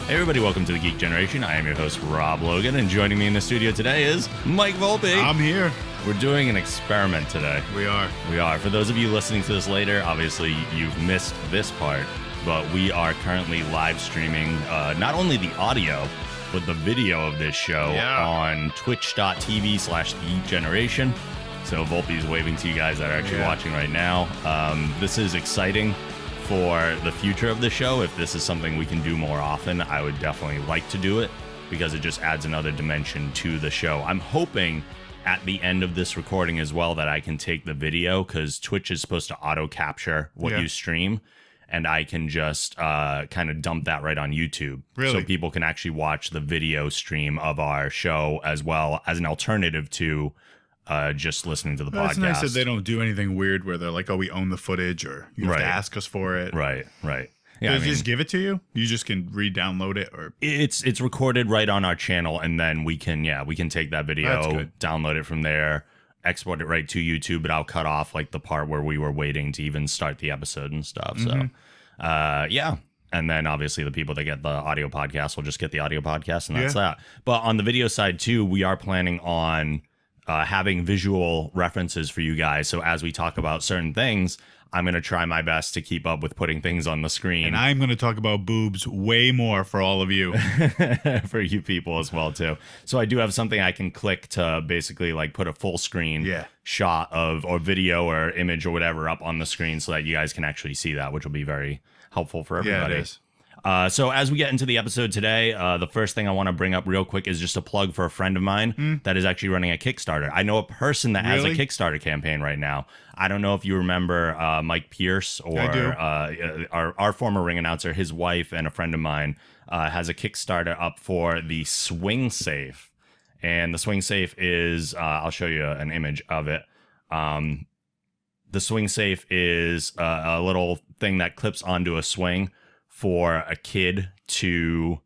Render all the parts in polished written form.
Hey everybody, welcome to the Geek Generation. I am your host, Rob Logan, and joining me in the studio today is Mike Volpe. I'm here. We're doing an experiment today. We are. For those of you listening to this later, obviously you've missed this part, but we are currently live streaming not only the audio, but the video of this show on twitch.tv/Geek Generation. So Volpe's waving to you guys that are actually watching right now. This is exciting for the future of the show. If this is something we can do more often, I would definitely like to do it because it just adds another dimension to the show. I'm hoping at the end of this recording as well that I can take the video, because Twitch is supposed to auto capture what you stream, and I can just kind of dump that right on YouTube. Really? So people can actually watch the video stream of our show as well as an alternative to just listening to the podcast. It's nice that they don't do anything weird where they're like, oh, we own the footage, or you have to ask us for it. Right. Yeah, they just give it to you? You just can re-download it? Or it's recorded right on our channel, and then we can take that video, download it from there, export it right to YouTube, but I'll cut off like the part where we were waiting to even start the episode and stuff. So and then obviously the people that get the audio podcast will just get the audio podcast, and that's that. But on the video side too, we are planning on having visual references for you guys. So as we talk about certain things, I'm going to try my best to keep up with putting things on the screen. And I'm going to talk about boobs way more for all of you. For you people as well, too. So I do have something I can click to basically like put a full screen shot of, or video or image or whatever up on the screen so that you guys can actually see that, which will be very helpful for everybody. Yeah, it is. So as we get into the episode today, the first thing I want to bring up real quick is just a plug for a friend of mine that is actually running a Kickstarter. I know a person that has a Kickstarter campaign right now. I don't know if you remember Mike Pierce, or our former ring announcer. His wife and a friend of mine has a Kickstarter up for the Swing Safe. And the Swing Safe is, I'll show you an image of it. The Swing Safe is a little thing that clips onto a swing for a kid to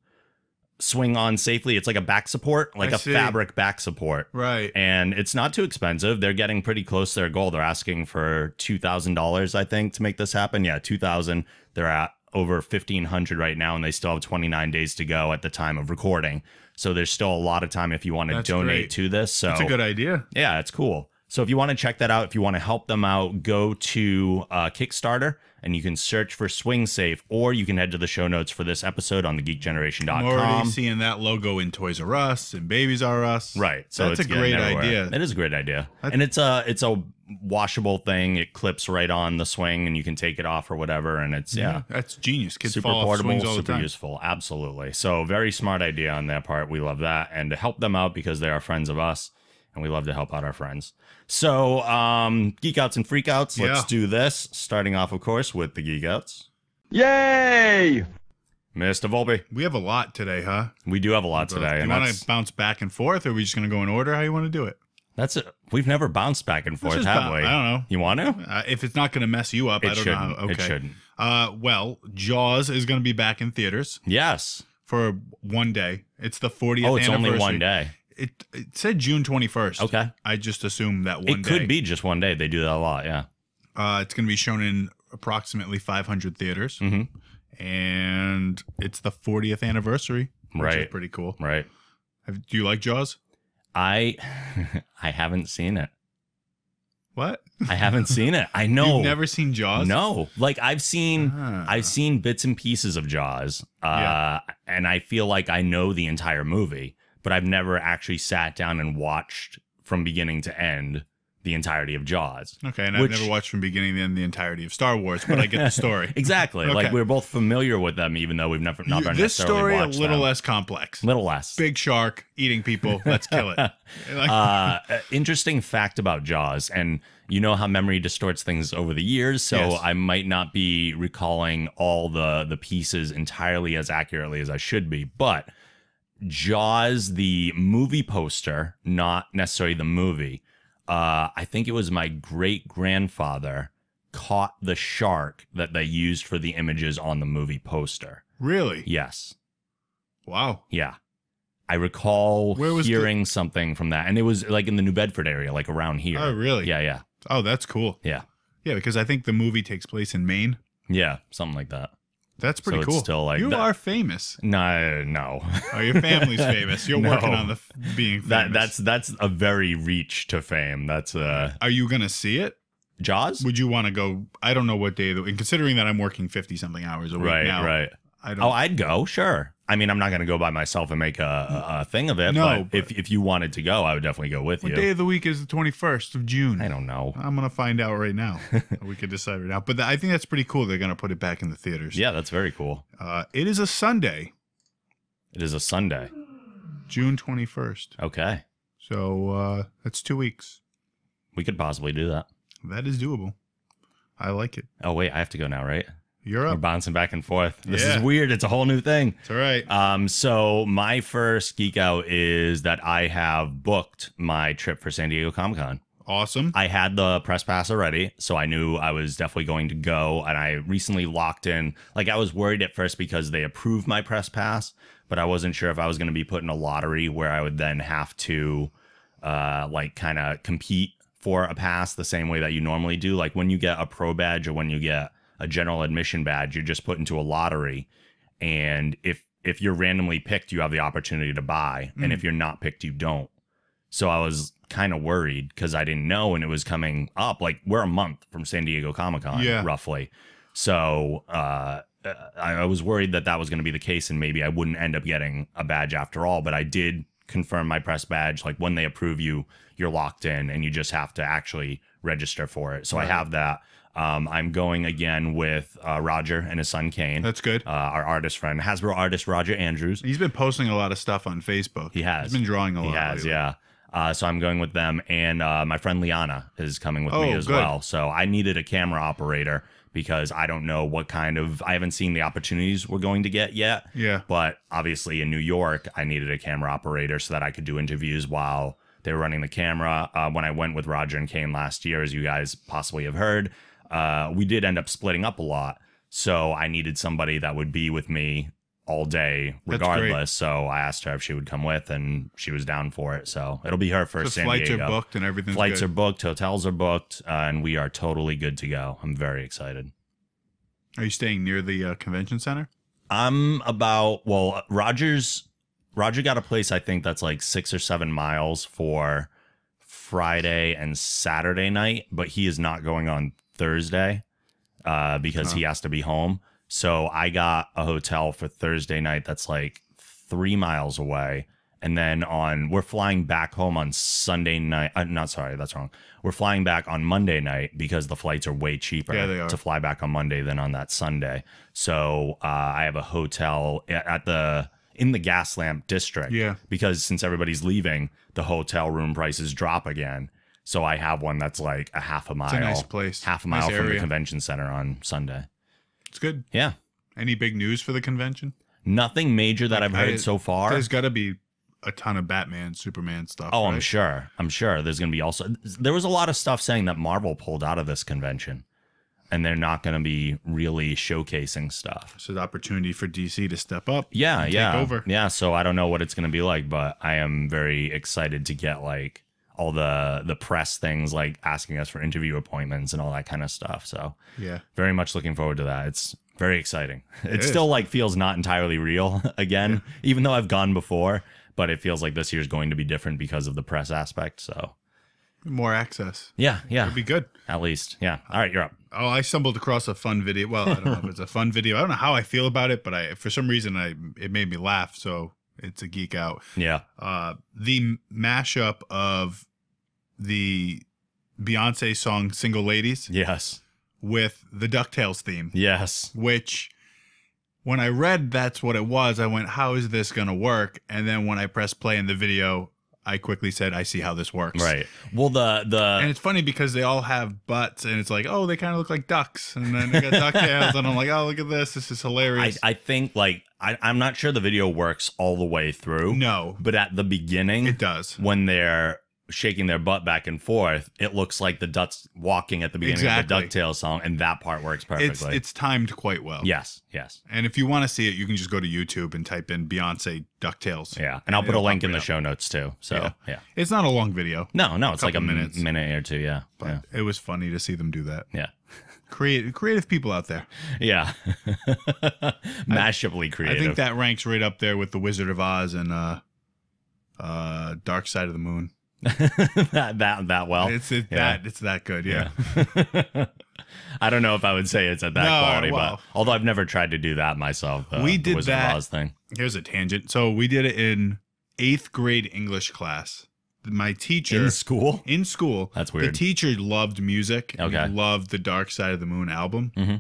swing on safely. It's like a back support, like a fabric back support. Right. And it's not too expensive. They're getting pretty close to their goal. They're asking for $2,000, I think, to make this happen. Yeah, $2,000. They're at over $1,500 right now, and they still have 29 days to go at the time of recording. So there's still a lot of time if you want to donate to this. So that's a good idea. Yeah, it's cool. So if you want to check that out, if you want to help them out, go to Kickstarter and you can search for Swing Safe, or you can head to the show notes for this episode on thegeekgeneration.com. I'm already seeing that logo in Toys R Us and Babies R Us. Right. So that's a great idea. It is a great idea. And it's a washable thing. It clips right on the swing and you can take it off or whatever. And it's, that's genius. Kids super fall portable, off swings all the super time. useful. Absolutely. So very smart idea on their part. We love that. And to help them out because they are friends of us, and we love to help out our friends. So, Geek Outs and Freak Outs, let's do this. Starting off, of course, with the Geek Outs. Yay! Mr. Volpe. We have a lot today, huh? We do have a lot today. Do you want to bounce back and forth, or are we just going to go in order? How you want to do it? That's it. We've never bounced back and forth, have we? I don't know. You want to? If it's not going to mess you up, I don't know. Okay. It shouldn't. Well, Jaws is going to be back in theaters. Yes. For one day. It's the 40th anniversary. Oh, it's only one day. It said June 21st. Okay. I just assumed that one day. It could be just one day. They do that a lot, yeah. It's going to be shown in approximately 500 theaters. And it's the 40th anniversary, which is pretty cool. Right. Do you like Jaws? I haven't seen it. What? I haven't seen it. I know. You've never seen Jaws? No. Like I've seen bits and pieces of Jaws. And I feel like I know the entire movie, but I've never actually sat down and watched from beginning to end the entirety of Jaws. Okay, and I've never watched from beginning to end the entirety of Star Wars, but I get the story. Exactly. Okay. Like we're both familiar with them, even though we've not been necessarily watched them. This story a little less complex. Little less. Big shark eating people. Let's kill it. Interesting fact about Jaws, and you know how memory distorts things over the years, so I might not be recalling all the pieces entirely as accurately as I should be, but Jaws, the movie poster, not necessarily the movie, I think it was my great-grandfather caught the shark that they used for the images on the movie poster. Really? Yes. Wow. Yeah. I recall hearing something from that, and it was like in the New Bedford area, like around here. Oh, really? Yeah, yeah. Oh, that's cool. Yeah. Yeah, because I think the movie takes place in Maine. Yeah, something like that. That's pretty cool. It's still like you are famous. No. Oh, your family's famous. You're working on the being famous. That's a very reach to fame. That's Are you gonna see it? Jaws? Would you want to go? I don't know what day. And considering that I'm working 50-something hours a week now, right. I'd go. Sure. I mean, I'm not going to go by myself and make a thing of it. No, but if you wanted to go, I would definitely go with you. What day of the week is the 21st of June? I don't know. I'm going to find out right now. We could decide right now. But I think that's pretty cool. They're going to put it back in the theaters. Yeah, that's very cool. It is a Sunday. It is a Sunday. June 21st. Okay. So that's 2 weeks. We could possibly do that. That is doable. I like it. Oh, wait. I have to go now, right? You're up. We're bouncing back and forth. This is weird. It's a whole new thing. It's all right. So my first geek out is that I have booked my trip for San Diego Comic-Con. Awesome. I had the press pass already, so I knew I was definitely going to go. And I recently locked in. Like, I was worried at first because they approved my press pass, but I wasn't sure if I was going to be put in a lottery where I would then have to, like, kind of compete for a pass the same way that you normally do. Like, when you get a pro badge or when you get a general admission badge, you're just put into a lottery, and if you're randomly picked, you have the opportunity to buy, and if you're not picked, you don't. So I was kind of worried because I didn't know, and it was coming up. Like, we're a month from San Diego Comic-Con, roughly. So I was worried that was going to be the case, and maybe I wouldn't end up getting a badge after all. But I did confirm my press badge. Like, when they approve you, you're locked in, and you just have to actually register for it. So I have that. I'm going again with Roger and his son Kane. That's good. Our artist friend, Hasbro artist Roger Andrews. He's been posting a lot of stuff on Facebook. He has. He's been drawing a lot. He has, lately. Yeah. So I'm going with them, and my friend Liana is coming with me as well. So I needed a camera operator because I don't know what kind of, I haven't seen the opportunities we're going to get yet. Yeah. But obviously in New York, I needed a camera operator so that I could do interviews while they were running the camera. When I went with Roger and Kane last year, as you guys possibly have heard, we did end up splitting up a lot. So I needed somebody that would be with me all day regardless. So I asked her if she would come with, and she was down for it. So it'll be her first San Diego. Flights are booked and everything's Flights good. are booked, hotels are booked, and we are totally good to go. I'm very excited. Are you staying near the convention center? I'm about, well, Roger got a place, I think, that's like 6 or 7 miles for Friday and Saturday night, but he is not going on Thursday because he has to be home. So I got a hotel for Thursday night that's like 3 miles away. And then we're flying back home on Sunday night. That's wrong. We're flying back on Monday night because the flights are way cheaper to fly back on Monday than on that Sunday. So I have a hotel in the Gaslamp district. Yeah. Because since everybody's leaving, the hotel room prices drop again. So I have one that's like a half a mile. It's a nice place. Half a mile from the convention center on Sunday. It's good. Yeah. Any big news for the convention? Nothing major that I've heard so far. There's got to be a ton of Batman, Superman stuff. Oh, right? I'm sure. There's going to be there was a lot of stuff saying that Marvel pulled out of this convention and they're not going to be really showcasing stuff. It's an opportunity for DC to step up. Yeah. Take over. Yeah. So I don't know what it's going to be like, but I am very excited to get like all the press things, like asking us for interview appointments and all that kind of stuff. So yeah, very much looking forward to that. It's very exciting. It still like feels not entirely real again, even though I've gone before. But it feels like this year's going to be different because of the press aspect. So more access. Yeah. It'd be good. At least. Yeah. All right, you're up. Oh, I stumbled across a fun video. Well, I don't know if it's a fun video. I don't know how I feel about it, but for some reason it made me laugh. So it's a geek out. Yeah. The mashup of the Beyonce song "Single Ladies." Yes. With the DuckTales theme. Yes. Which, when I read that's what it was, I went, how is this going to work? And then when I pressed play in the video, I quickly said, I see how this works. Right. Well, and it's funny because they all have butts, and it's like, oh, they kind of look like ducks. And then they got DuckTales, and I'm like, oh, look at this. This is hilarious. I think, like, I'm not sure the video works all the way through. No. But at the beginning. It does. When they're shaking their butt back and forth, it looks like the Ducks walking at the beginning of the DuckTales song, and that part works perfectly. It's timed quite well. Yes. And if you want to see it, you can just go to YouTube and type in Beyonce DuckTales. Yeah, and I'll put a link in the show notes too. So yeah. It's not a long video. No, it's like a minute or two. Yeah, but it was funny to see them do that. Yeah. Creative people out there. Yeah. Mashuply creative. I think that ranks right up there with The Wizard of Oz and Dark Side of the Moon. that well. It's that good, yeah. I don't know if I would say it's at that quality, but although I've never tried to do that myself. We did the Wizard that of Oz thing. Here's a tangent. So we did it in 8th grade English class. My teacher in school. That's weird. The teacher loved music. Okay. And he loved the Dark Side of the Moon album. Mm-hmm.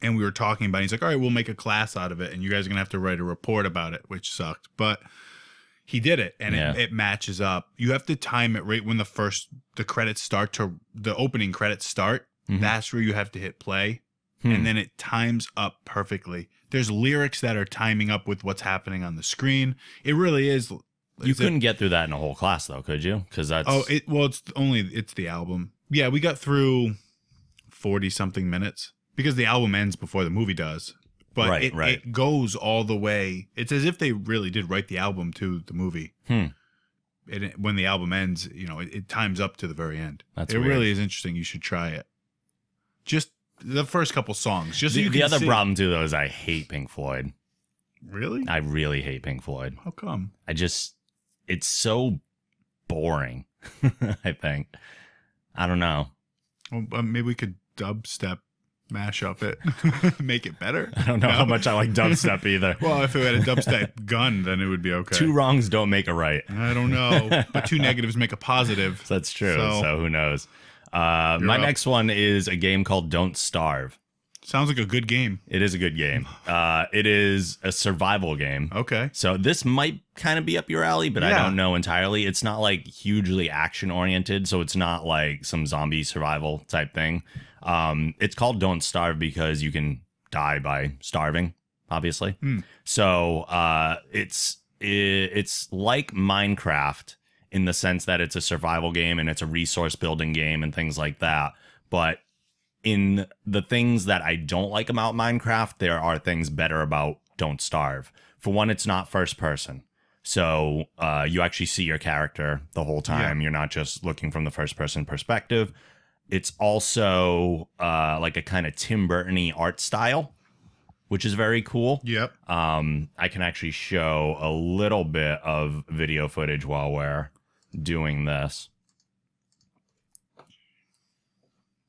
And we were talking about it. He's like, all right, we'll make a class out of it, and you guys are gonna have to write a report about it, which sucked. But he did it, and it matches up. You have to time it right when the opening credits start. Mm-hmm. That's where you have to hit play, and then it times up perfectly. There's lyrics that are timing up with what's happening on the screen. It really is. You couldn't get through that in a whole class, though, could you? Because that's it's the album. Yeah, we got through 40-something minutes because the album ends before the movie does. But it goes all the way. It's as if they really did write the album to the movie. When the album ends, it times up to the very end. It really is interesting. You should try it. Just the first couple songs. Just the other problem too, though, is I hate Pink Floyd. Really? I really hate Pink Floyd. How come? It's so boring. I think. I don't know. Well, maybe we could dubstep mash up it, make it better. I don't know how much I like dubstep either. Well, if it had a dubstep gun, then it would be okay. 2 wrongs don't make a right. I don't know, but 2 negatives make a positive. That's true. So who knows? My next one is a game called Don't Starve. Sounds like a good game. It is a good game. It is a survival game. Okay. So this might kind of be up your alley, but I don't know entirely. It's not like hugely action oriented, so it's not like some zombie survival type thing. It's called Don't Starve because you can die by starving, obviously. So it's like Minecraft in the sense that it's a survival game and it's a resource building game and things like that. But in the things that I don't like about Minecraft, there are things better about Don't Starve. For one, it's not first person. So you actually see your character the whole time. You're not just looking from the first person perspective. It's also like a kind of Tim Burton-y art style, which is very cool. Yep. I can actually show a little bit of video footage while we're doing this.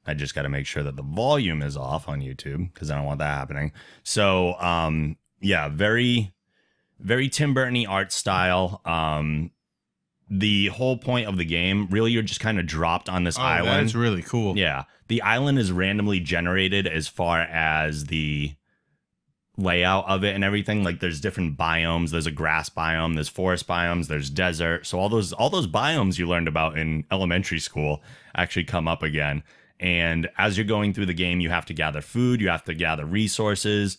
I just got to make sure that the volume is off on YouTube because I don't want that happening. So, very, very Tim Burton-y art style. The whole point of the game, really, you're just kind of dropped on this island. That's really cool. Yeah. The island is randomly generated as far as the layout of it and everything. Like there's different biomes. There's a grass biome, there's forest biomes, there's desert. So all those biomes you learned about in elementary school actually come up again. And as you're going through the game, you have to gather food, you have to gather resources,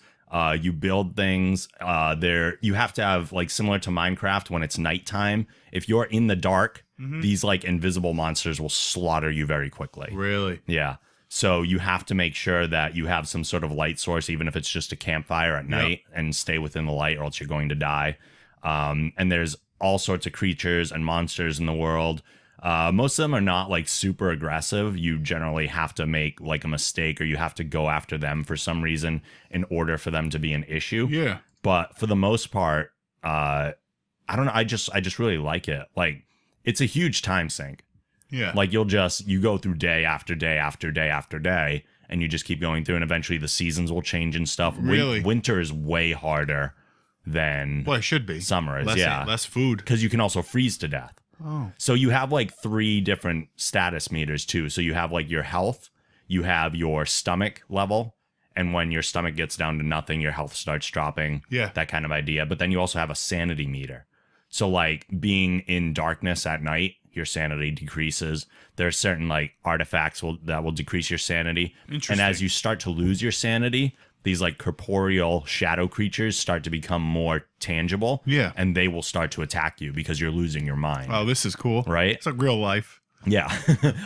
you build things. You have to have, like, similar to Minecraft, when it's nighttime, if you're in the dark, these like invisible monsters will slaughter you very quickly. Really? Yeah. So you have to make sure that you have some sort of light source, even if it's just a campfire at night, and stay within the light or else you're going to die. And there's all sorts of creatures and monsters in the world. Most of them are not like super aggressive. You generally have to make like a mistake, or you have to go after them for some reason in order for them to be an issue. Yeah. But for the most part, I don't know. I just really like it. Like, it's a huge time sink. Yeah. Like you go through day after day after day after day, and you just keep going through, and eventually the seasons will change and stuff. Really? Winter is way harder than it should be. Summer is. Less food. Because you can also freeze to death. Oh. So you have like 3 different status meters too. So you have like your health, you have your stomach level, and when your stomach gets down to nothing, your health starts dropping. Yeah. That kind of idea. But then you also have a sanity meter. So like being in darkness at night, your sanity decreases. There are certain like artifacts that will decrease your sanity. And as you start to lose your sanity, these like corporeal shadow creatures start to become more tangible. Yeah. And they will start to attack you because you're losing your mind. Oh, this is cool. Right? It's like real life. Yeah.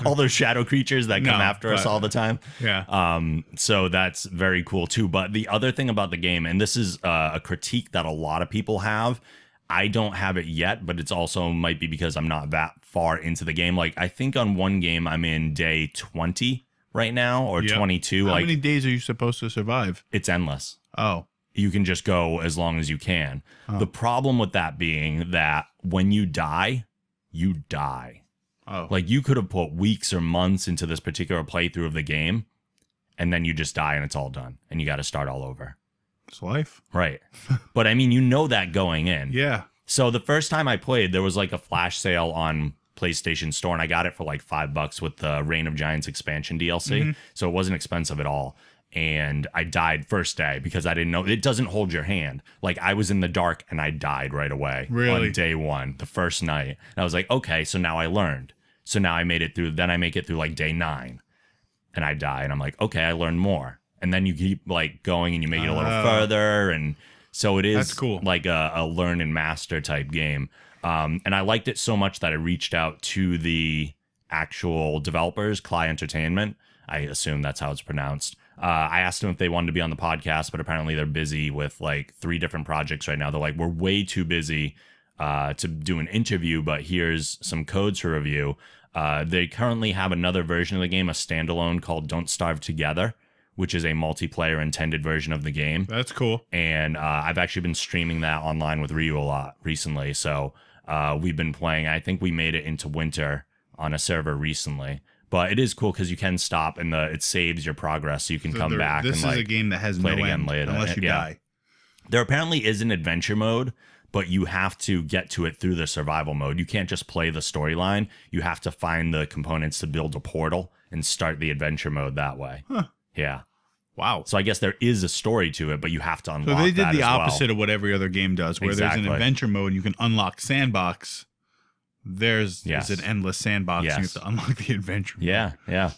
All those shadow creatures that come after us all the time. Yeah. So that's very cool too. But the other thing about the game, and this is a critique that a lot of people have, I don't have it yet, but it's also might be because I'm not that far into the game. Like I think on one game I'm in day 20 right now, or 22. How like many days are you supposed to survive? It's endless. Oh. You can just go as long as you can. Oh. The problem with that being that when you die, you die. Oh. Like you could have put weeks or months into this particular playthrough of the game, and then you just die and it's all done, and you got to start all over. It's life. Right. But I mean, you know that going in. Yeah. So the first time I played, there was like a flash sale on PlayStation Store, and I got it for like $5 with the Reign of Giants expansion DLC. Mm-hmm. So it wasn't expensive at all. And I died first day because I didn't know. It doesn't hold your hand. Like I was in the dark and I died right away. Really? On day one, the first night. And I was like, okay, so now I learned. So now I made it through. Then I make it through like day 9 and I die. And I'm like, okay, I learned more. And then you keep like going and you make it a little further. And so it is That's cool. Like a learn and master type game. And I liked it so much that I reached out to the actual developers, Cly Entertainment. I assume that's how it's pronounced. I asked them if they wanted to be on the podcast, but apparently they're busy with like 3 different projects right now. They're like, we're way too busy to do an interview, but here's some codes to review. They currently have another version of the game, a standalone called Don't Starve Together, which is a multiplayer intended version of the game. That's cool. And I've actually been streaming that online with Ryu a lot recently. So we've been playing. I think we made it into winter on a server recently. But it is cool because you can stop and it saves your progress, so you can come back. This and is a game that has no end unless you die. There apparently is an adventure mode, but you have to get to it through the survival mode. You can't just play the storyline. You have to find the components to build a portal and start the adventure mode that way. Huh. Yeah. Wow. So I guess there is a story to it, but you have to unlock. So they did the opposite of what every other game does, where there's an adventure mode and you can unlock sandbox. There's an endless sandbox. And you have to unlock the adventure mode. Yeah.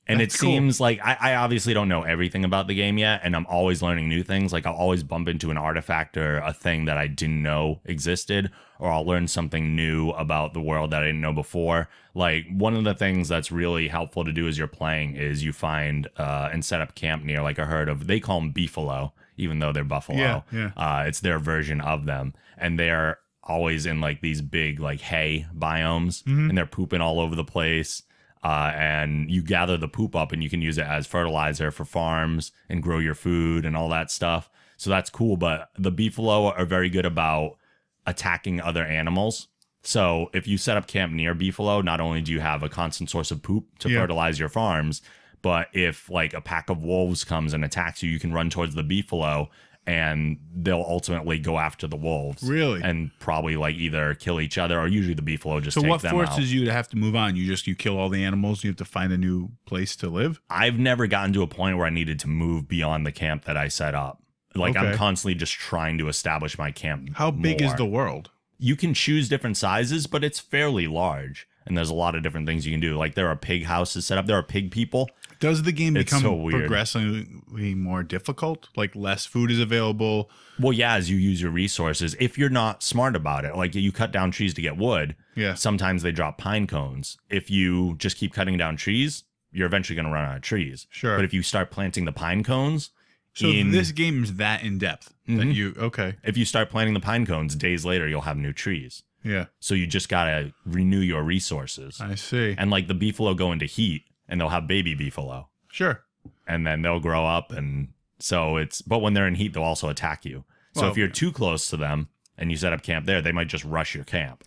And it seems like I obviously don't know everything about the game yet, and I'm always learning new things. Like I'll always bump into an artifact or a thing that I didn't know existed, or I'll learn something new about the world that I didn't know before. Like one of the things that's really helpful to do as you're playing is you find and set up camp near like a herd of, they call them beefalo, even though they're buffalo. Yeah. It's their version of them, and they're always in like these big like hay biomes, and they're pooping all over the place. And you gather the poop up and you can use it as fertilizer for farms and grow your food and all that stuff. So that's cool. But the beefalo are very good about attacking other animals. So if you set up camp near beefalo, not only do you have a constant source of poop to fertilize your farms, but if like a pack of wolves comes and attacks you, you can run towards the beefalo and they'll ultimately go after the wolves. Really? And probably like either kill each other, or usually the beefalo just take them out. So what forces you to have to move on? You kill all the animals, you have to find a new place to live? I've never gotten to a point where I needed to move beyond the camp that I set up. Like I'm constantly just trying to establish my camp. How big is the world? You can choose different sizes, but it's fairly large. And there's a lot of different things you can do. Like there are pig houses set up. There are pig people. Does the game become progressively more difficult? Like less food is available? Well, yeah, as you use your resources. If you're not smart about it, like you cut down trees to get wood, sometimes they drop pine cones. If you just keep cutting down trees, you're eventually going to run out of trees. Sure. But if you start planting the pine cones... So this game is that in depth that you... Okay. If you start planting the pine cones, days later, you'll have new trees. Yeah. So you just got to renew your resources. I see. And like the beefalo go into heat and they'll have baby beefalo. Sure. And then they'll grow up. And so but when they're in heat, they'll also attack you. So if you're too close to them and you set up camp there, they might just rush your camp.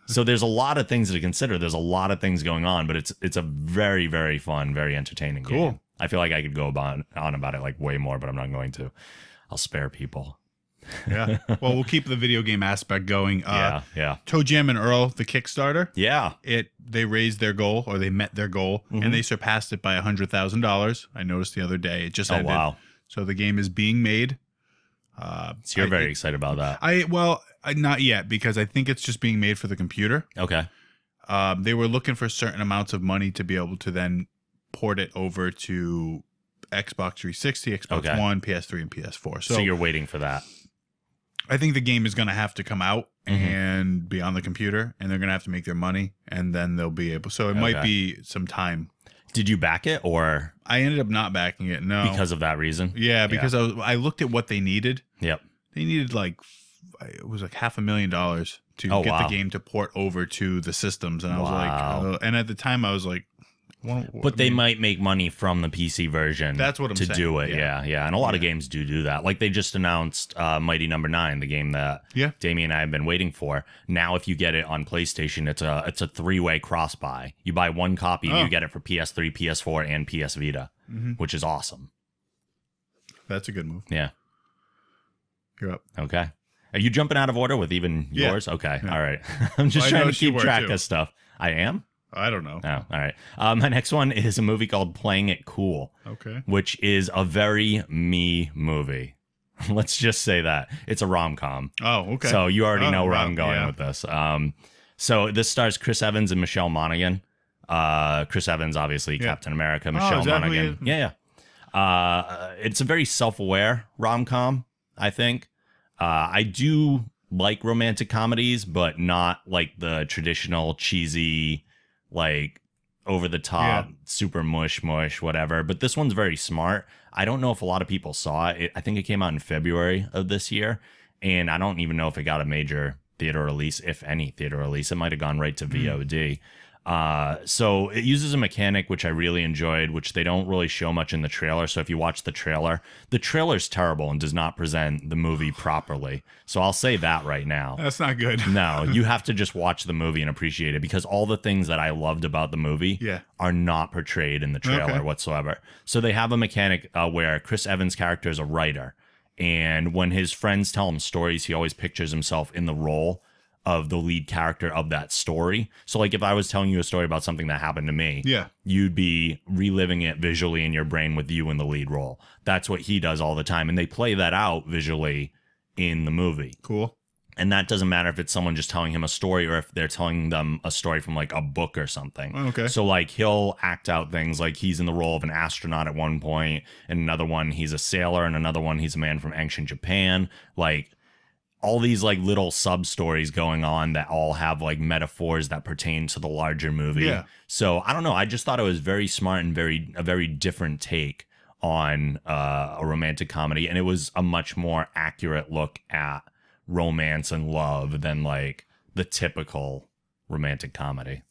So there's a lot of things to consider. There's a lot of things going on, but it's a very, very fun, very entertaining game. I feel like I could go on about it like way more, but I'm not going to. I'll spare people. Yeah. Well, we'll keep the video game aspect going. Yeah. Toe Jam and Earl, the Kickstarter. Yeah. They raised their goal, or they met their goal, and they surpassed it by $100,000. I noticed the other day. It just ended. Wow. So the game is being made. So you're very excited about that. Not yet, because I think it's just being made for the computer. Okay. They were looking for certain amounts of money to be able to then port it over to Xbox 360, Xbox One, PS3, and PS4. So you're waiting for that. I think the game is going to have to come out and be on the computer, and they're going to have to make their money, and then they'll be able. So it might be some time. Did you back it, or I ended up not backing it? No, because of that reason. Yeah, because I looked at what they needed. Yep, they needed it was like $500,000 to get the game to port over to the systems, and I was like, and at the time I was like. But they might make money from the PC version. That's what I'm saying. To do it, yeah. And a lot of games do that. Like they just announced Mighty Number 9, the game that Damien and I have been waiting for. Now, if you get it on PlayStation, it's a 3-way cross buy. You buy one copy, and you get it for PS3, PS4, and PS Vita, which is awesome. That's a good move. Yeah. You're up. Okay. Are you jumping out of order with even yours? Okay. Yeah. All right. I'm just trying to keep track of stuff. I am? I don't know. Oh, all right. My next one is a movie called Playing It Cool. Okay. Which is a very me movie. Let's just say that. It's a rom-com. Oh, okay. So you already know where I'm going with this. So this stars Chris Evans and Mchale Monaghan. Chris Evans, obviously, Captain America. Mchale Monaghan. Yeah. It's a very self-aware rom-com, I think. I do like romantic comedies, but not like the traditional cheesy, like over the top, super mush, whatever. But this one's very smart. I don't know if a lot of people saw it. I think it came out in February of this year, and I don't even know if it got a major theater release, if any theater release. It might have gone right to VOD. So it uses a mechanic which I really enjoyed, which they don't really show much in the trailer. So if you watch the trailer's terrible and does not present the movie properly. So I'll say that right now. That's not good. No, you have to just watch the movie and appreciate it, because all the things that I loved about the movie are not portrayed in the trailer whatsoever. So they have a mechanic where Chris Evans' character is a writer, and when his friends tell him stories, he always pictures himself in the role of the lead character of that story. So like if I was telling you a story about something that happened to me, you'd be reliving it visually in your brain with you in the lead role. That's what he does all the time. And they play that out visually in the movie. Cool. And that doesn't matter if it's someone just telling him a story or if they're telling them a story from like a book or something. Okay. So like he'll act out things like he's in the role of an astronaut at one point, and another one he's a sailor, and another one he's a man from ancient Japan. Like all these like little sub stories going on that all have like metaphors that pertain to the larger movie. Yeah. So I don't know. I just thought it was very smart and a very different take on a romantic comedy. And it was a much more accurate look at romance and love than like the typical romantic comedy.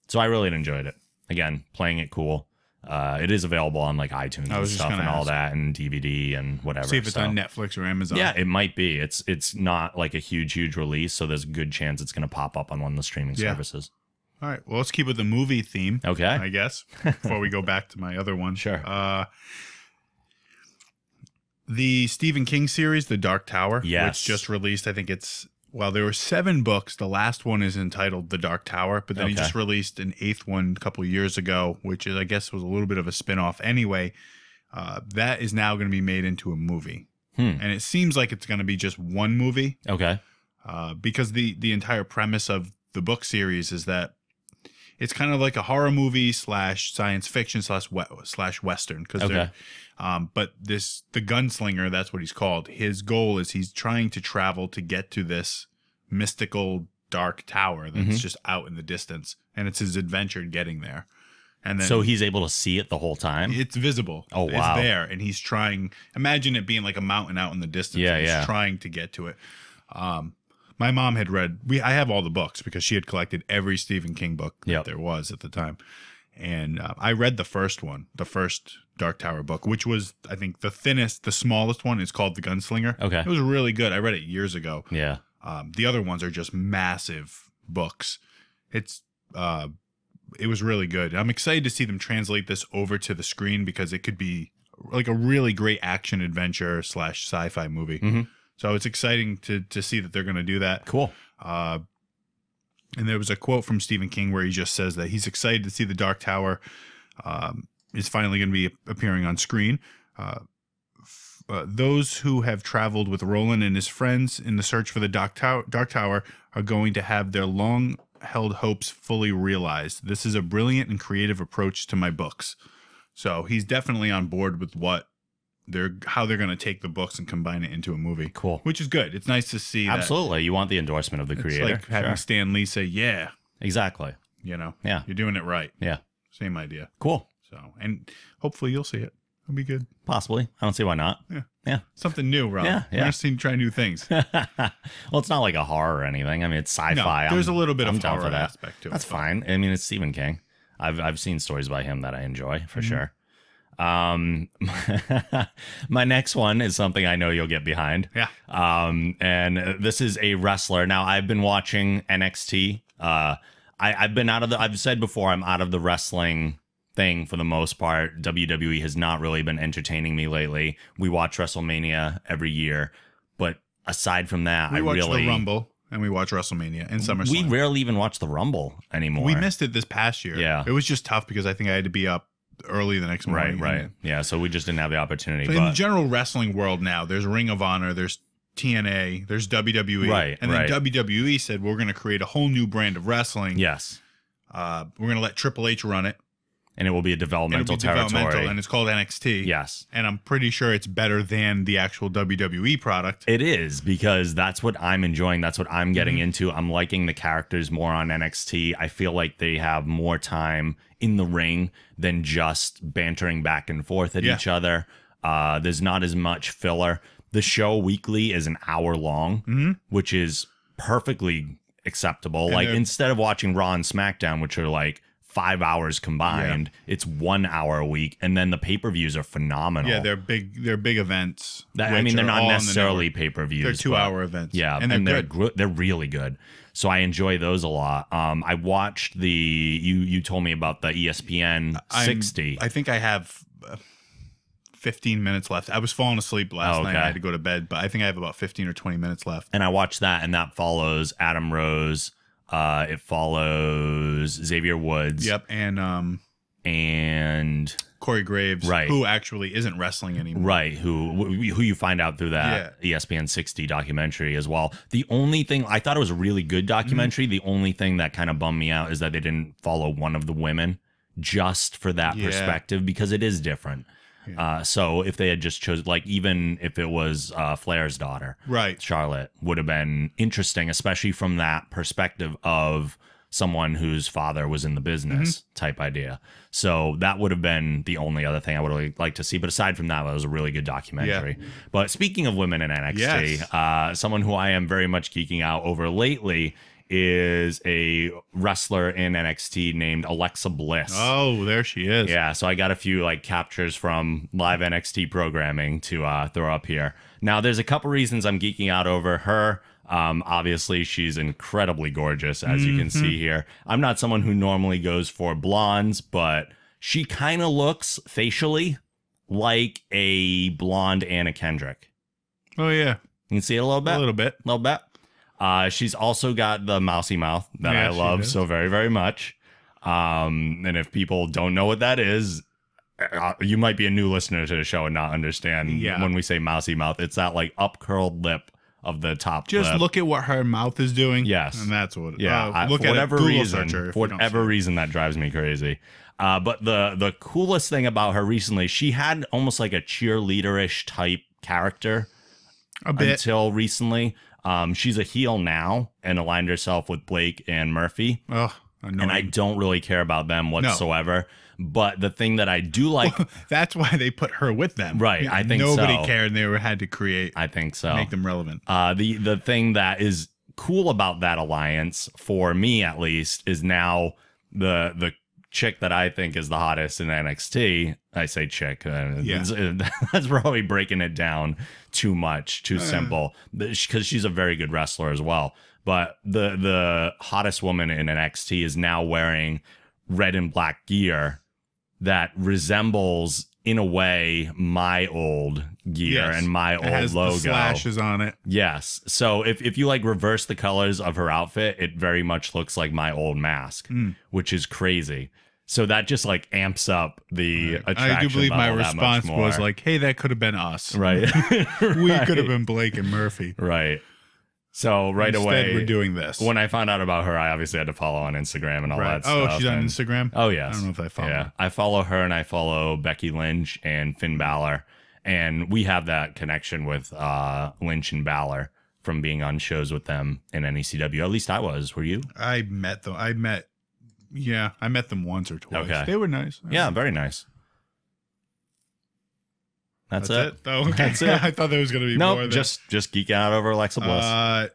So I really enjoyed it. Again, Playing It Cool. It is available on like iTunes and stuff and all that, and DVD and whatever. See if it's on Netflix or Amazon. Yeah, it might be. It's not like a huge release, so there's a good chance it's going to pop up on one of the streaming services. All right. Well, let's keep with the movie theme. Okay. I guess before we go back to my other one. Sure. The Stephen King series, The Dark Tower, which just released. I think there were 7 books. The last one is entitled The Dark Tower, but then he just released an 8th one a couple years ago, which is, I guess, was a little bit of a spinoff anyway. That is now going to be made into a movie. And it seems like it's going to be just one movie. Okay. Because the entire premise of the book series is that it's kind of like a horror movie / science fiction / Western. But the Gunslinger, that's what he's called. His goal is he's trying to travel to get to this mystical dark tower that's just out in the distance, and it's his adventure getting there. And then so he's able to see it the whole time. It's visible. Oh wow! It's there, and he's trying. Imagine it being like a mountain out in the distance. Yeah, he's trying to get to it. My mom had read. I have all the books because she had collected every Stephen King book that there was at the time. And I read the first one, the first Dark Tower book, which was, I think, the smallest one is called The Gunslinger. Okay. It was really good. I read it years ago. Yeah. The other ones are just massive books. It was really good. I'm excited to see them translate this over to the screen because it could be like a really great action adventure / sci-fi movie. So it's exciting to see that they're going to do that. Cool. And there was a quote from Stephen King where he just says that he's excited to see the Dark Tower is finally going to be appearing on screen. Those who have traveled with Roland and his friends in the search for the Dark Tower are going to have their long held hopes fully realized. This is a brilliant and creative approach to my books. So he's definitely on board with how they're going to take the books and combine it into a movie. Cool. Which is good. It's nice to see. Absolutely. You want the endorsement of the creator. It's like having Stan Lee say, yeah. Exactly. You know? Yeah. You're doing it right. Yeah. Same idea. Cool. So, and hopefully you'll see it. It'll be good. Possibly. I don't see why not. Yeah. Yeah. Something new, Rob. Yeah. We're going to try new things. Well, it's not like a horror or anything. I mean, it's sci-fi. No, there's a little bit of down horror for that. aspect to it. That's fine. I mean, it's Stephen King. I've seen stories by him that I enjoy for sure. My next one is something I know you'll get behind. Yeah. And this is a wrestler. Now, I've been watching NXT. I've been I've said before, I'm out of the wrestling thing for the most part. WWE has not really been entertaining me lately. We watch WrestleMania every year, but aside from that, we watch the Rumble and we watch WrestleMania and SummerSlam. We rarely even watch the Rumble anymore. We missed it this past year. Yeah. It was just tough because I think I had to be up early the next morning. Right. Yeah, so we just didn't have the opportunity. So in the general wrestling world now, there's Ring of Honor, there's TNA, there's WWE. Right. And then WWE said, we're going to create a whole new brand of wrestling. Yes. We're going to let Triple H run it. And it will be a developmental territory. And it's called NXT. Yes. And I'm pretty sure it's better than the actual WWE product. It is, because that's what I'm enjoying. That's what I'm getting into. I'm liking the characters more on NXT. I feel like they have more time in the ring than just bantering back and forth at each other. There's not as much filler. The show weekly is an hour long, which is perfectly acceptable. And like, instead of watching Raw and SmackDown, which are like 5 hours combined, it's 1 hour a week, and then the pay-per-views are phenomenal. Yeah, they're big events. I mean, they're not necessarily pay-per-views. They're 2-hour events. Yeah, and they're really good. So I enjoy those a lot. I watched you told me about the ESPN 60. I think I have 15 minutes left. I was falling asleep last night. I had to go to bed, but I think I have about 15 or 20 minutes left. And I watched that, and that follows Adam Rose. It follows Xavier Woods. Yep, and Corey Graves, who actually isn't wrestling anymore. Right, who you find out through that ESPN 60 documentary as well. The only thing, I thought it was a really good documentary. The only thing that kind of bummed me out is that they didn't follow one of the women just for that perspective, because it is different. So if they had just chosen, like, even if it was Flair's daughter, Charlotte, would have been interesting, especially from that perspective of someone whose father was in the business type idea. So that would have been the only other thing I would have liked to see. But aside from that, it was a really good documentary. But speaking of women in NXT, someone who I am very much geeking out over lately is a wrestler in NXT named Alexa Bliss. Oh, there she is. Yeah, so I got a few like captures from live NXT programming to throw up here. Now, there's a couple reasons I'm geeking out over her. Obviously, she's incredibly gorgeous, as you can see here. I'm not someone who normally goes for blondes, but she kind of looks facially like a blonde Anna Kendrick. Oh, yeah. You can see it a little bit? A little bit. A little bit. She's also got the mousy mouth that I love so very, very much. And if people don't know what that is, you might be a new listener to the show and not understand when we say mousy mouth. It's that like up curled lip of the top Just lip. Look at what her mouth is doing. Yes. And that's what look for whatever reason. For whatever reason that drives me crazy. But the coolest thing about her recently, she had almost like a cheerleader-ish type character a bit until recently. She's a heel now and aligned herself with Blake and Murphy. Oh, annoying. And I don't really care about them whatsoever. No. But the thing that I do like... that's why they put her with them. Right, I think nobody cared, and they had to create... I think so. Make them relevant. The thing that is cool about that alliance, for me at least, is now the chick that I think is the hottest in NXT. I say chick. That's probably breaking it down too much, too simple, because she's a very good wrestler as well. But the hottest woman in NXT is now wearing red and black gear that resembles, in a way, my old gear and my old has logo. The slashes on it. Yes. So if you like reverse the colors of her outfit, it very much looks like my old mask, which is crazy. So that just like amps up the attraction. I do believe my response was like, hey, that could have been us. Right. We could have been Blake and Murphy. Right. So right away, we're doing this. When I found out about her, I obviously had to follow on Instagram and all that stuff. Oh, she's on Instagram? Oh, yes. I don't know if I follow her. I follow her, and I follow Becky Lynch and Finn Balor. And we have that connection with Lynch and Balor from being on shows with them in NECW. At least I was. Were you? I met them. I met them once or twice. Okay. They were nice. Yeah, very nice. That's it. Oh, okay. That's it. I thought there was going to be more. Nope, just geeking out over Alexa Bliss. I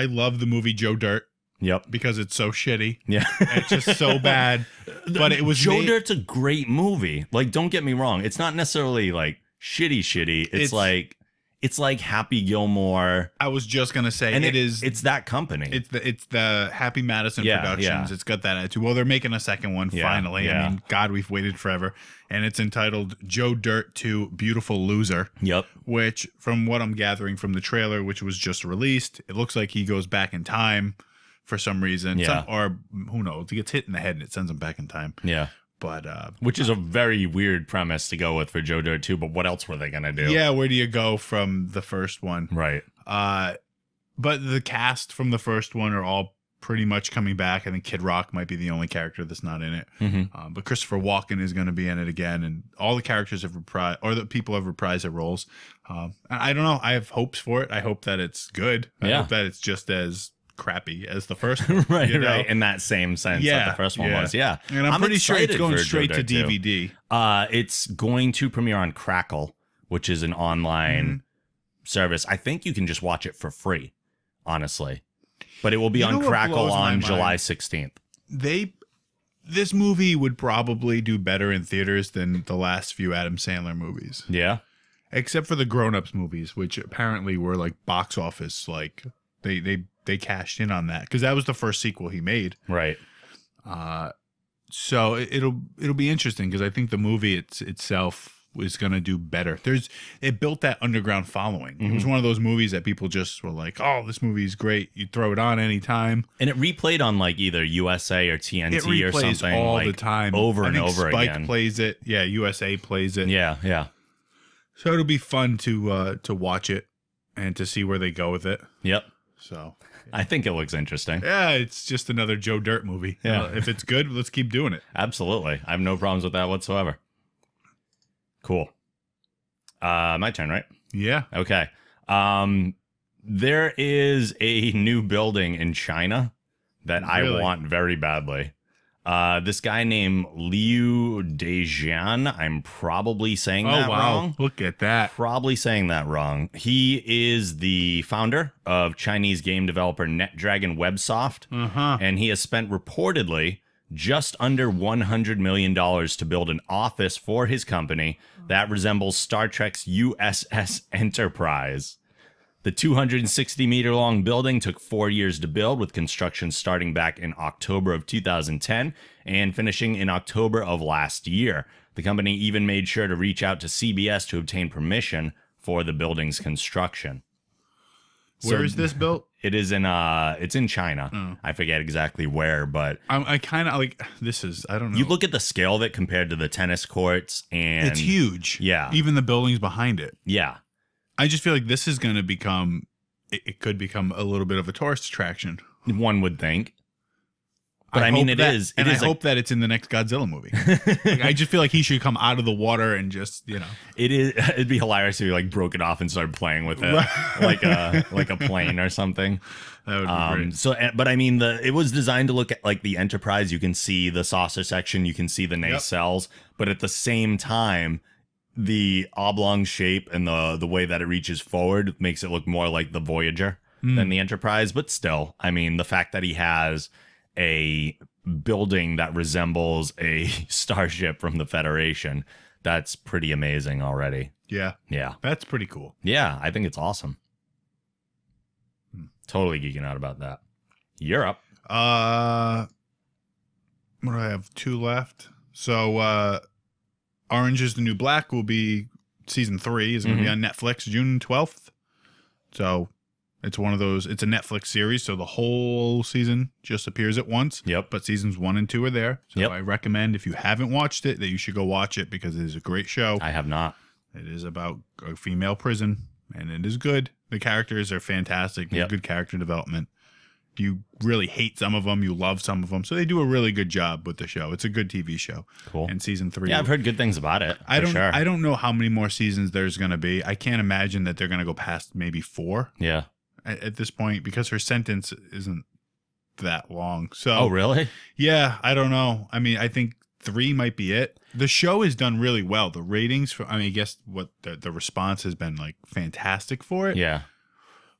love the movie Joe Dirt. Yep. Because it's so shitty. Yeah. It's just so bad. But it was Joe Dirt's a great movie. Like, don't get me wrong. It's not necessarily like shitty. It's like Happy Gilmore. I was just gonna say, and it's that company. It's the Happy Madison Productions. Yeah. It's got that attitude. Well, they're making a second one finally. Yeah. I mean, God, we've waited forever. And it's entitled Joe Dirt 2 Beautiful Loser. Yep. Which, from what I'm gathering from the trailer, which was just released, it looks like he goes back in time for some reason. Yeah. Or who knows? He gets hit in the head and it sends him back in time. Yeah. But which is a very weird premise to go with for Joe Dirt 2, but what else were they gonna do? Yeah, where do you go from the first one? Right. But the cast from the first one are all pretty much coming back. I think Kid Rock might be the only character that's not in it. Mm-hmm. But Christopher Walken is going to be in it again, and all the characters have reprised, or the people have reprised their roles. I don't know. I have hopes for it. I hope that it's good. I hope that it's just as crappy as the first one. Right. In that same sense that the first one was. Yeah. And I'm pretty sure it's going straight to DVD. It's going to premiere on Crackle, which is an online service. I think you can just watch it for free, honestly. But it will be on Crackle on July 16th. This movie would probably do better in theaters than the last few Adam Sandler movies. Yeah. Except for the grown-ups movies, which apparently were like box office, like they cashed in on that because that was the first sequel he made. Right. So it'll be interesting because I think the movie itself is going to do better. It built that underground following. It was one of those movies that people just were like, "Oh, this movie is great." You throw it on anytime, and it replayed on like either USA or TNT it or something all like the time, over and over Spike again. Plays it, yeah. USA plays it, yeah. So it'll be fun to watch it and to see where they go with it. Yep. So I think it looks interesting. Yeah, it's just another Joe Dirt movie. Yeah. If it's good, let's keep doing it. Absolutely. I have no problems with that whatsoever. Cool. My turn, right? Yeah. Okay. There is a new building in China that I want very badly. This guy named Liu Dejian, I'm probably saying that wrong. Look at that. Probably saying that wrong. He is the founder of Chinese game developer NetDragon Websoft, and he has spent reportedly just under $100 million to build an office for his company that resembles Star Trek's USS Enterprise. The 260-meter-long building took 4 years to build, with construction starting back in October of 2010 and finishing in October of last year. The company even made sure to reach out to CBS to obtain permission for the building's construction. Where is this built? It is in it's in China. I forget exactly where, but I kind of like this is I don't know. You look at the scale of it compared to the tennis courts, and it's huge. Yeah, even the buildings behind it. Yeah, I just feel like this is going to become. It could become a little bit of a tourist attraction. One would think. But I mean, it is. And I hope that it's in the next Godzilla movie. I just feel like he should come out of the water and just, It'd be hilarious if he like broke it off and started playing with it, like a plane or something. That would be great. So, but I mean, it was designed to look at like the Enterprise. You can see the saucer section, you can see the nacelles, but at the same time, the oblong shape and the way that it reaches forward makes it look more like the Voyager than the Enterprise. But still, I mean, the fact that he has a building that resembles a starship from the Federation, that's pretty amazing already. Yeah. That's pretty cool. Yeah, I think it's awesome. Totally geeking out about that. You're up. What do I have? 2 left. So Orange is the New Black will be season 3 is going to be on Netflix June 12th. So it's one of those, it's a Netflix series, so the whole season just appears at once. Yep. But seasons 1 and 2 are there. So I recommend, if you haven't watched it, that you should go watch it because it is a great show. I have not. It is about a female prison and it is good. The characters are fantastic. There's good character development. You really hate some of them. You love some of them. So they do a really good job with the show. It's a good TV show. Cool. And season 3. Yeah, I've heard good things about it. I don't know how many more seasons there's going to be. I can't imagine that they're going to go past maybe 4. Yeah. At this point, because her sentence isn't that long. So. Oh, really? Yeah, I don't know. I mean, I think 3 might be it. The show has done really well. The ratings I guess what the response has been like fantastic for it. Yeah.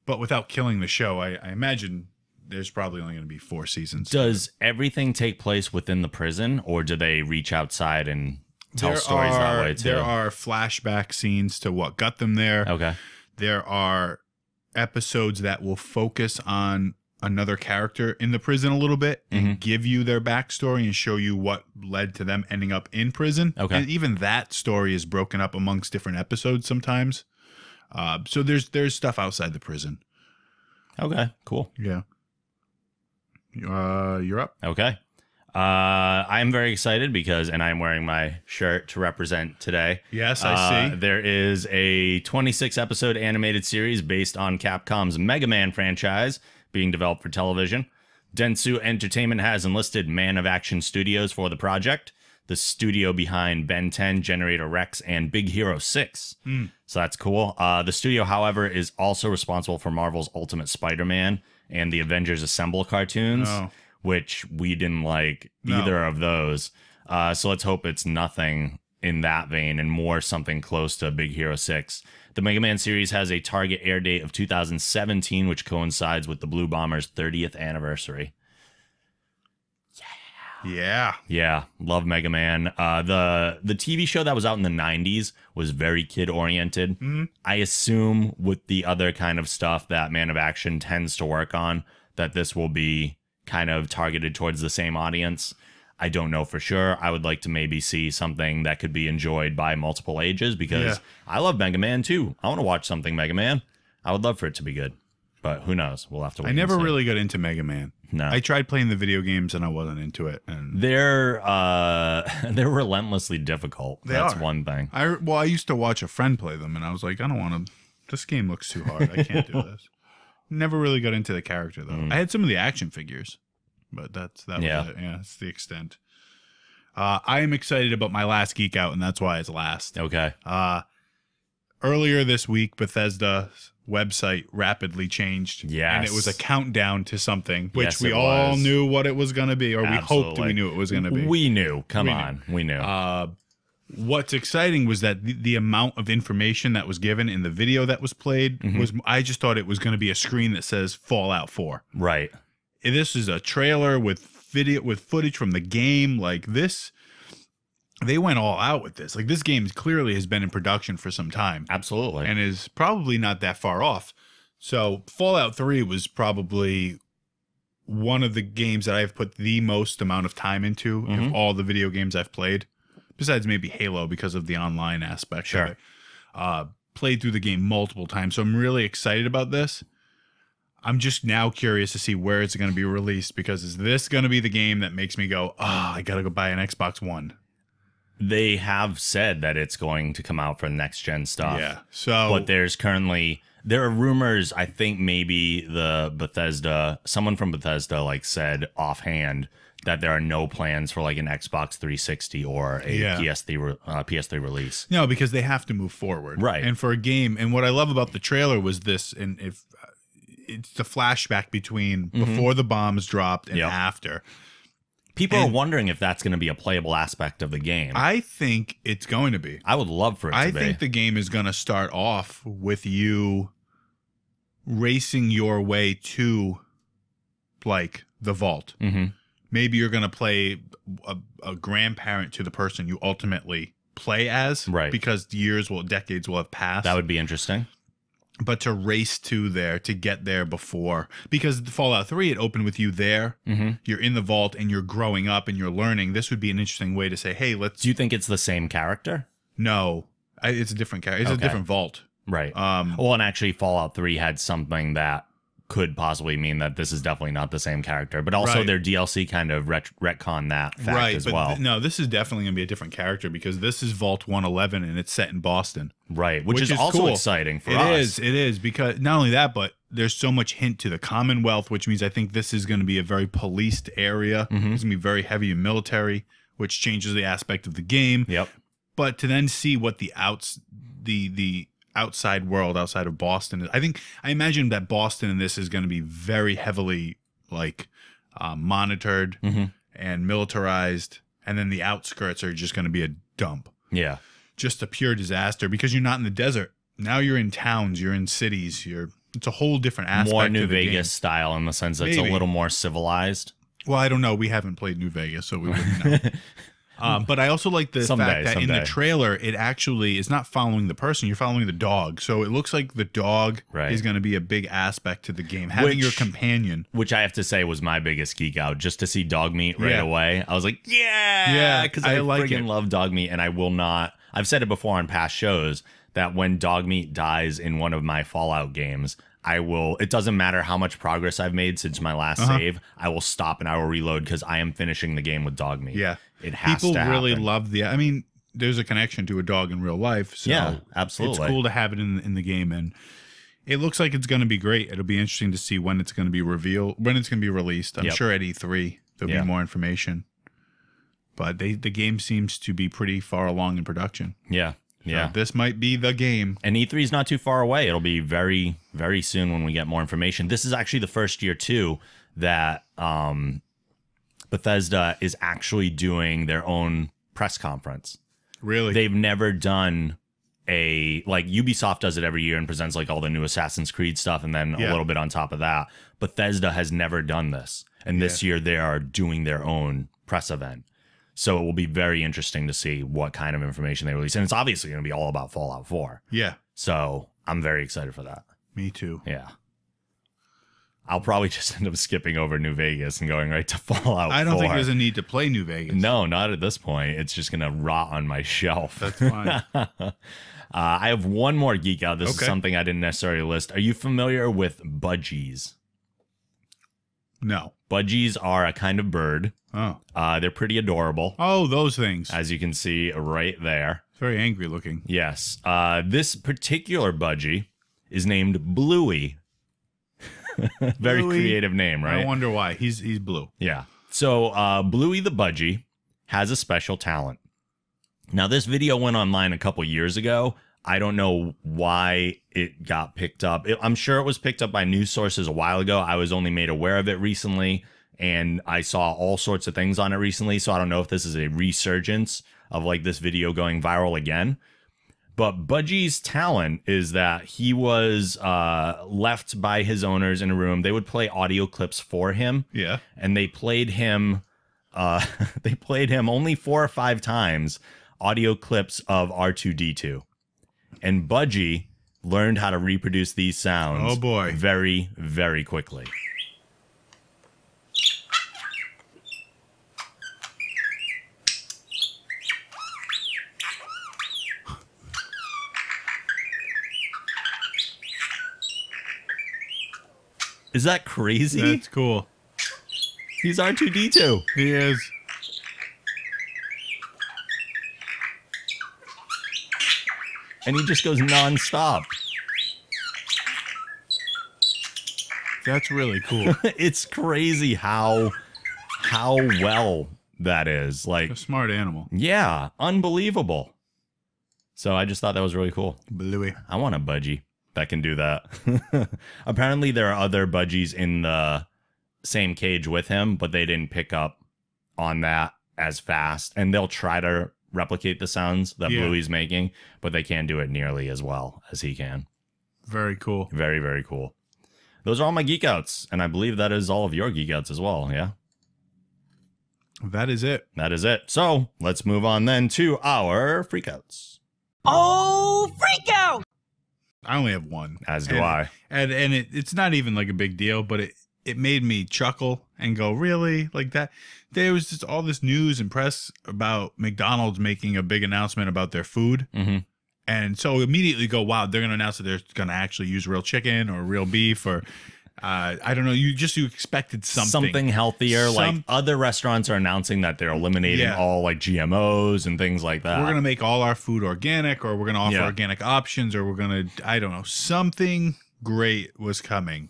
But without killing the show, I imagine there's probably only going to be 4 seasons. Does everything take place within the prison, or do they reach outside and tell stories that way too? There are flashback scenes to what got them there. Okay. There are episodes that will focus on another character in the prison a little bit and give you their backstory and show you what led to them ending up in prison. Okay. And even that story is broken up amongst different episodes sometimes. So there's stuff outside the prison. Okay, cool. Yeah. You're up. Okay. I'm very excited because, and I'm wearing my shirt to represent today. Yes, I see. There is a 26 episode animated series based on Capcom's Mega Man franchise being developed for television. Dentsu Entertainment has enlisted Man of Action Studios for the project, the studio behind Ben 10, Generator Rex, and Big Hero 6. So that's cool. The studio, however, is also responsible for Marvel's Ultimate Spider-Man and the Avengers Assemble cartoons, which we didn't like either of those. So let's hope it's nothing in that vein and more something close to Big Hero 6. The Mega Man series has a target air date of 2017, which coincides with the Blue Bombers' 30th anniversary. Yeah, love Mega Man. The TV show that was out in the 90s was very kid-oriented. I assume with the other kind of stuff that Man of Action tends to work on, that this will be kind of targeted towards the same audience. I don't know for sure. I would like to maybe see something that could be enjoyed by multiple ages because I love Mega Man too. I want to watch something Mega Man. I would love for it to be good, but who knows? We'll have to wait. I never really got into Mega Man. No. I tried playing the video games and I wasn't into it. And they're relentlessly difficult. That's one thing. I used to watch a friend play them and I was like, I don't want to. This game looks too hard. I can't do this. Never really got into the character though. I had some of the action figures, but that was it. Yeah, that's the extent. I am excited about my last Geek Out, and that's why it's last. Okay. Earlier this week, Bethesda's website rapidly changed. Yes. And it was a countdown to something, which we all knew what it was going to be, or we hoped we knew it was going to be. We knew. Come on. We knew. What's exciting was that the amount of information that was given in the video that was played was, I just thought it was going to be a screen that says Fallout 4. Right. This is a trailer with footage from the game. Like this, they went all out with this. Like this game clearly has been in production for some time. Absolutely. And is probably not that far off. So Fallout 3 was probably one of the games that I've put the most amount of time into of all the video games I've played. Besides maybe Halo because of the online aspect of it. Played through the game multiple times. So I'm really excited about this. I'm just now curious to see where it's going to be released, because is this going to be the game that makes me go, I got to go buy an Xbox One? They have said that it's going to come out for next gen stuff. Yeah. So, but there are rumors. I think maybe someone from Bethesda like said offhand that there are no plans for like an Xbox 360 or a PS3 release. No, because they have to move forward. Right. And for a game, and what I love about the trailer was this, and if it's the flashback between before the bombs dropped and after. People are wondering if that's going to be a playable aspect of the game. I think it's going to be. I would love for it to be. I think the game is going to start off with you racing your way to like the vault. Maybe you're going to play a grandparent to the person you ultimately play as, right? Because decades will have passed. That would be interesting. But to race to get there before, because Fallout 3, it opened with you there. You're in the vault and you're growing up and you're learning. This would be an interesting way to say, hey, let's. Do you think it's the same character? No, it's a different character. It's a different vault. Right. Well, and actually, Fallout 3 had something that could possibly mean that this is definitely not the same character. But also their DLC kind of retcon that fact as well. No, this is definitely going to be a different character because this is Vault 111 and it's set in Boston. Right, which is also cool. Exciting for us. It is, because not only that, but there's so much hint to the Commonwealth, which means I think this is going to be a very policed area. It's going to be very heavy in military, which changes the aspect of the game. Yep. But to then see what the outside world outside of Boston is, I imagine that Boston in this is going to be very heavily like monitored and militarized, and then the outskirts are just going to be a dump. Yeah. Just a pure disaster because you're not in the desert. Now you're in towns, you're in cities, it's a whole different aspect. More New of the Vegas game. Style in the sense that it's a little more civilized. Well, I don't know. We haven't played New Vegas, so we wouldn't know. But I also like the fact that in the trailer, it actually is not following the person. You're following the dog. So it looks like the dog is going to be a big aspect to the game. Having your companion. Which I have to say was my biggest geek out. Just to see dog meat right away. I was like, yeah. Because I freaking love dog meat. And I will not. I've said it before on past shows that when dog meat dies in one of my Fallout games, it doesn't matter how much progress I've made since my last save, I will stop and I will reload because I am finishing the game with dog meat. Yeah. It has to happen. People really love there's a connection to a dog in real life. So yeah, absolutely. It's cool to have it in the game, and it looks like it's going to be great. It'll be interesting to see when it's going to be released. I'm sure at E3 there'll be more information. But the game seems to be pretty far along in production. Yeah. Yeah. So this might be the game. And E3 is not too far away. It'll be very, very soon when we get more information. This is actually the first year, too, that Bethesda is actually doing their own press conference. Really? They've never done Ubisoft does it every year and presents like all the new Assassin's Creed stuff and then a little bit on top of that. Bethesda has never done this. And this year they are doing their own press event. So it will be very interesting to see what kind of information they release. And it's obviously going to be all about Fallout 4. Yeah. So I'm very excited for that. Me too. Yeah. I'll probably just end up skipping over New Vegas and going right to Fallout 4. I don't think there's a need to play New Vegas. No, not at this point. It's just going to rot on my shelf. That's fine. I have one more geek out. This is something I didn't necessarily list. Are you familiar with budgies? No. Budgies are a kind of bird. Oh. They're pretty adorable. Oh, those things. As you can see right there. Very angry looking. Yes. This particular budgie is named Bluey. Very creative name, right? I wonder why. He's blue. Yeah. So Bluey the budgie has a special talent. Now, this video went online a couple years ago. I don't know why it got picked up. I'm sure it was picked up by news sources a while ago. I was only made aware of it recently, and I saw all sorts of things on it recently. So I don't know if this is a resurgence of like this video going viral again. But Budgie's talent is that he was left by his owners in a room. They would play audio clips for him. Yeah. And they played him only 4 or 5 times, audio clips of R2-D2. And Budgie learned how to reproduce these sounds very, very quickly. Is that crazy? That's cool. He's R2-D2. He is. And he just goes nonstop. That's really cool. It's crazy how well that is. Like a smart animal. Yeah, unbelievable. So I just thought that was really cool. Bluey. I want a budgie that can do that. Apparently there are other budgies in the same cage with him, but they didn't pick up on that as fast. And they'll try to replicate the sounds that Bluey's making, but they can't do it nearly as well as he can. Very cool. Very, very cool. Those are all my geek outs, and I believe that is all of your geek outs as well, yeah? That is it. That is it. So let's move on then to our freakouts. Oh, freak out! I only have one. As do I. And it's not even like a big deal, but it made me chuckle and go, really? Like that? There was just all this news and press about McDonald's making a big announcement about their food. Mm-hmm. And so immediately go, wow, they're going to announce that they're going to actually use real chicken or real beef. I don't know. You expected something healthier. Like other restaurants are announcing that they're eliminating all like GMOs and things like that. We're going to make all our food organic, or we're going to offer organic options, or we're going to, I don't know, something great was coming.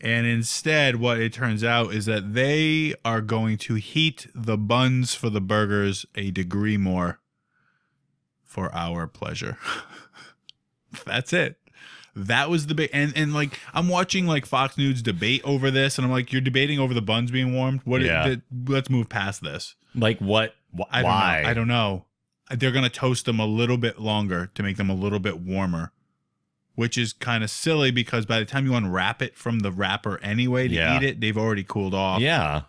And instead, what it turns out is that they are going to heat the buns for the burgers a degree more for our pleasure. That's it. That was the big, and like I'm watching like Fox News debate over this, and I'm like, you're debating over the buns being warmed. Let's move past this. Like what? Why? I don't know. They're gonna toast them a little bit longer to make them a little bit warmer, which is kind of silly because by the time you unwrap it from the wrapper anyway to eat it, they've already cooled off. Yeah.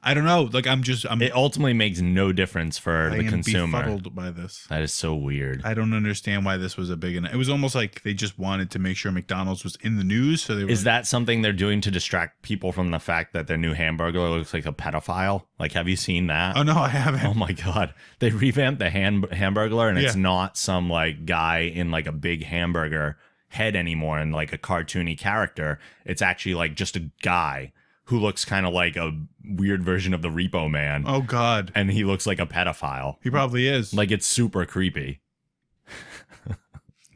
I don't know. Like it ultimately makes no difference for the consumer. I'm befuddled by this. That is so weird. I don't understand why this was a big. It was almost like they just wanted to make sure McDonald's was in the news. So is that something they're doing to distract people from the fact that their new hamburger looks like a pedophile? Like, have you seen that? Oh no, I haven't. Oh my god, they revamped the hamburger, and it's not some like guy in like a big hamburger head anymore and like a cartoony character. It's actually like just a guy who looks kind of like a weird version of the Repo Man. Oh, God. And he looks like a pedophile. He probably is. Like, it's super creepy.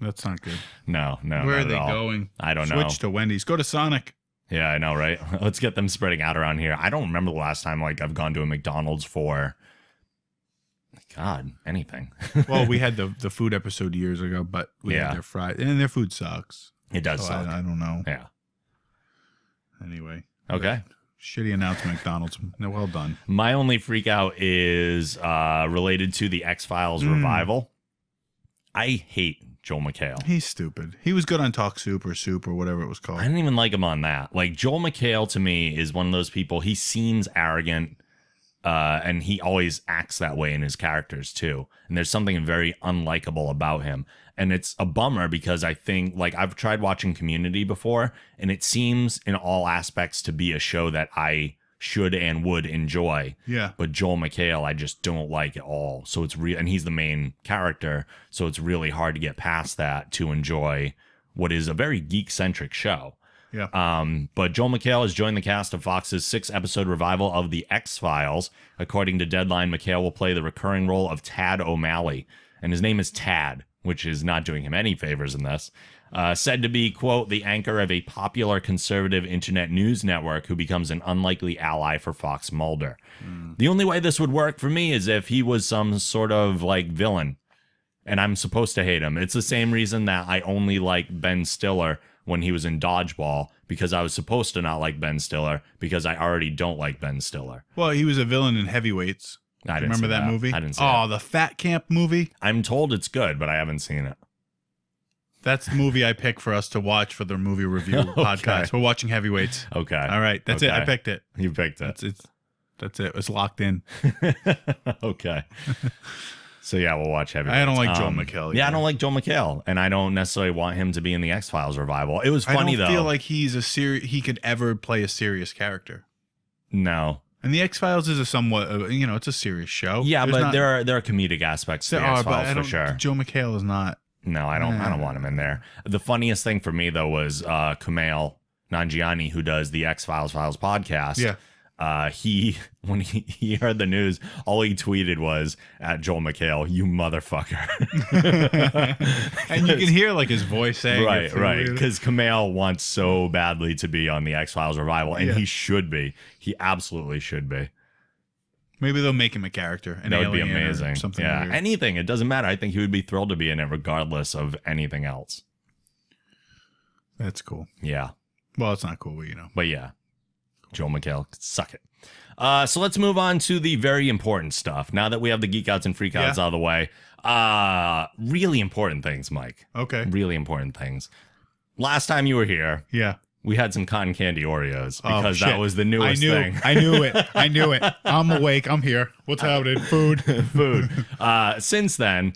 That's not good. No. Where are they going? I don't know. Switch to Wendy's. Go to Sonic. Yeah, I know, right? Let's get them spreading out around here. I don't remember the last time, like, I've gone to a McDonald's for, God, anything. Well, we had the food episode years ago, but we had their fries. And their food sucks. It does suck. I don't know. Yeah. Anyway. Okay. Shitty announcement, McDonald's. No, well done. My only freak out is related to the X-Files revival. I hate Joel Mchale. He's stupid. He was good on Talk Soup or whatever it was called. I didn't even like him on that. Like, Joel Mchale to me is one of those people, he seems arrogant, and he always acts that way in his characters too. And there's something very unlikable about him. And it's a bummer because I think, like, I've tried watching Community before, and it seems in all aspects to be a show that I should and would enjoy. Yeah. But Joel Mchale, I just don't like at all. So it's and he's the main character, so it's really hard to get past that to enjoy what is a very geek-centric show. Yeah. But Joel Mchale has joined the cast of Fox's 6-episode revival of The X-Files. According to Deadline, Mchale will play the recurring role of Tad O'Malley, and his name is Tad, which is not doing him any favors in this. Said to be, quote, the anchor of a popular conservative internet news network who becomes an unlikely ally for Fox Mulder. The only way this would work for me is if he was some sort of, like, villain, and I'm supposed to hate him. It's the same reason that I only like Ben Stiller when he was in Dodgeball, because I was supposed to not like Ben Stiller because I already don't like Ben Stiller. Well, he was a villain in Heavyweights. I didn't remember see that movie? I didn't see it. The Fat Camp movie? I'm told it's good, but I haven't seen it. That's the movie I picked for us to watch for the movie review podcast. We're watching Heavyweights. Okay. All right. That's it. I picked it. You picked it. That's it. It's locked in. Okay. So, yeah, we'll watch Heavyweights. I don't like Joel Mchale. Yeah, I don't like Joel Mchale, and I don't necessarily want him to be in the X-Files revival. It was funny, though. I don't feel like he could ever play a serious character. No. And the X-Files is a somewhat, it's a serious show. Yeah, but there are comedic aspects to the X-Files for sure. Joe McHale is not. No, I don't want him in there. The funniest thing for me, though, was Kumail Nanjiani, who does the X-Files podcast. Yeah. When he heard the news, all he tweeted was at Joel Mchale, "You motherfucker." And you can hear like his voice saying, right, because Kumail wants so badly to be on the X-Files revival, and he should be. He absolutely should be. Maybe they'll make him a character. That would be amazing. Something weird. Anything. It doesn't matter. I think he would be thrilled to be in it, regardless of anything else. That's cool. Yeah. Well, it's not cool, but But yeah. Joel Mchale, suck it. So let's move on to the very important stuff. Now that we have the geek outs and freak outs out of the way, really important things, Mike. Okay. Really important things. Last time you were here, we had some cotton candy Oreos because that was the newest thing. I knew it. I'm awake. I'm here. What's happening? Food. Since then,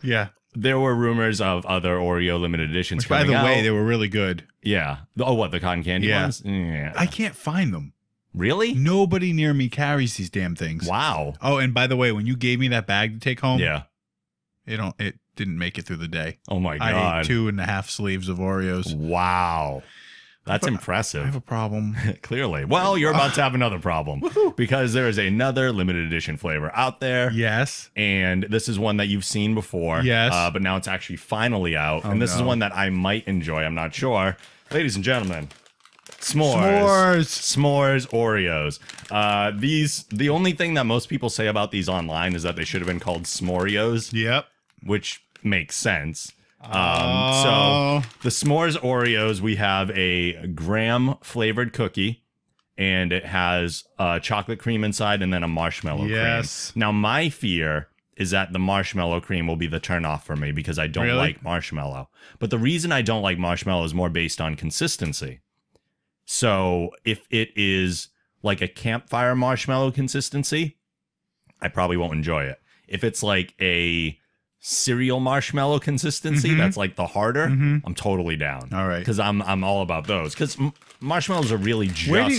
there were rumors of other Oreo limited editions. Which, by the way, they were really good. Yeah. Oh, what, the cotton candy ones? Yeah. I can't find them. Really? Nobody near me carries these damn things. Wow. Oh, and by the way, when you gave me that bag to take home, it didn't make it through the day. Oh my God. I ate 2.5 sleeves of Oreos. Wow. That's impressive. I have a problem. Clearly. Well, you're about to have another problem because there is another limited edition flavor out there. Yes. And this is one that you've seen before. Yes. But now it's actually finally out. And this is one that I might enjoy. I'm not sure. Ladies and gentlemen, s'mores. S'mores Oreos. The only thing that most people say about these online is that they should have been called S'moreos. Yep. Which makes sense. So the s'mores Oreos, we have a graham flavored cookie, and it has chocolate cream inside and then a marshmallow cream. Now, my fear is that the marshmallow cream will be the turnoff for me because I don't like marshmallow. But the reason I don't like marshmallow is more based on consistency. So if it is like a campfire marshmallow consistency, I probably won't enjoy it. If it's like a cereal marshmallow consistency, that's like the harder, I'm totally down. All right, because I'm all about those, because marshmallows are really just where do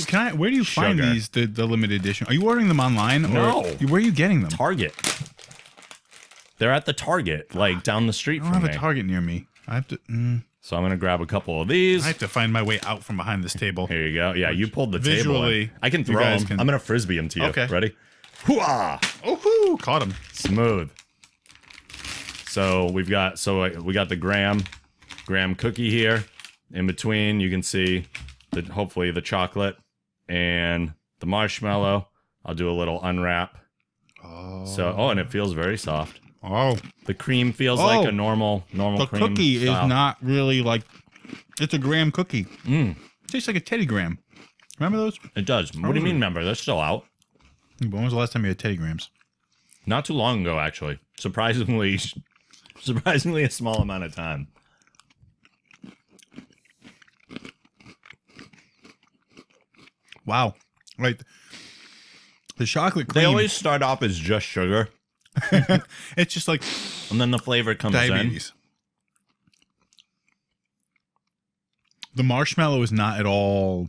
you find these, the limited edition? Are you ordering them online? No. Where are you getting them? Target. They're at the Target, like down the street from me. I don't have a Target near me. I have to so I'm gonna grab a couple of these. I have to find my way out from behind this table. Here you go. Yeah, you pulled the Visually, table in. I can throw them. I'm gonna frisbee them to you. Okay. Ready? Hoo-ah! Oh, caught him. Smooth. So we got the graham cookie here. In between, you can see hopefully the chocolate and the marshmallow. I'll do a little unwrap. And it feels very soft. The cream feels like a normal cream. The cookie is not really like, it's a graham cookie. Tastes like a Teddy Graham. Remember those? It does. What do you mean remember? They're still out. When was the last time you had Teddy Grahams? Not too long ago, actually. Surprisingly a small amount of time. Wow. Like, the chocolate cream. They always start off as just sugar. It's just like, and then the flavor comes diabetes. The marshmallow is not at all.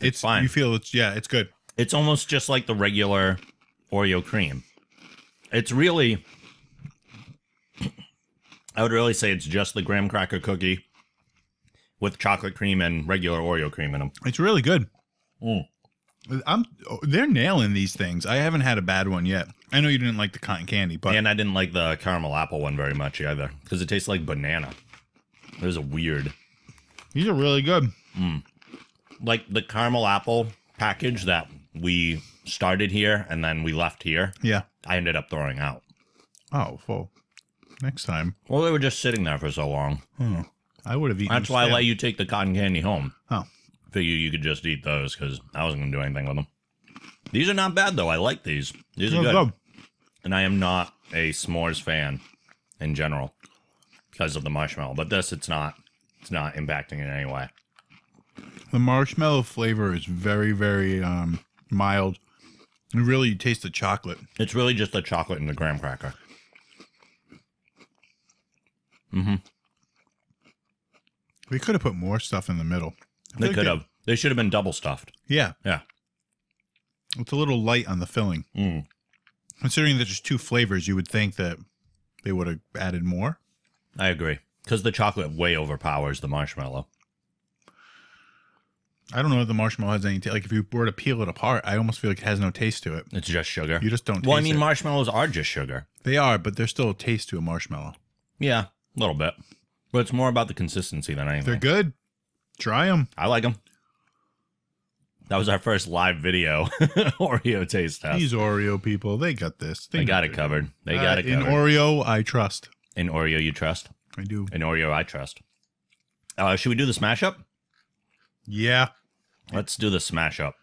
It's fine. You feel it's good. It's almost just like the regular Oreo cream. It's really, I would really say it's just the graham cracker cookie with chocolate cream and regular Oreo cream in them. It's really good. They're nailing these things. I haven't had a bad one yet. I know you didn't like the cotton candy, but and I didn't like the caramel apple one very much either because it tastes like banana. It was a weird. These are really good. Like the caramel apple package that we started here and then we left here. Yeah, I ended up throwing out. Oh, well, next time. Well, they were just sitting there for so long. I would have eaten. That's why I let you take the cotton candy home. Oh. Figure you could just eat those because I wasn't going to do anything with them. These are not bad, though. I like these. These are good. And I am not a s'mores fan in general because of the marshmallow. But this, it's not impacting in any way. The marshmallow flavor is very, very mild. And really, you taste the chocolate. It's really just the chocolate and the graham cracker. We could have put more stuff in the middle. They could have. They should have been double stuffed. Yeah. Yeah. It's a little light on the filling. Considering that there's two flavors, you would think that they would have added more. I agree. Because the chocolate way overpowers the marshmallow. I don't know if the marshmallow has any taste. Like, if you were to peel it apart, I almost feel like it has no taste to it. It's just sugar. You just don't taste it. Well, I mean, marshmallows are just sugar. They are, but there's still a taste to a marshmallow. Yeah, a little bit. But it's more about the consistency than anything. They're good. Try them. I like them. That was our first live video Oreo taste test. These Oreo people, they got this. They got it covered. They got it covered. In Oreo, I trust. In Oreo, you trust? I do. In Oreo, I trust. Should we do the smash up? Yeah. Let's do the smash up.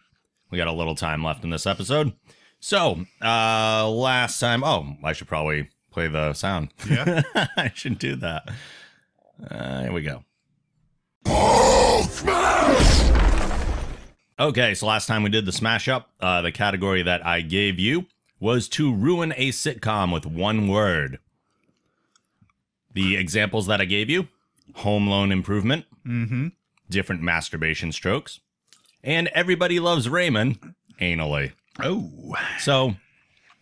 We got a little time left in this episode. So, last time... Oh, I should probably play the sound. Yeah. I should do that. Here we go. Okay, so last time we did the smash up, the category that I gave you was to ruin a sitcom with one word. The examples that I gave you: Home Loan Improvement, Different Masturbation Strokes, and Everybody Loves Raymond anally. Oh. So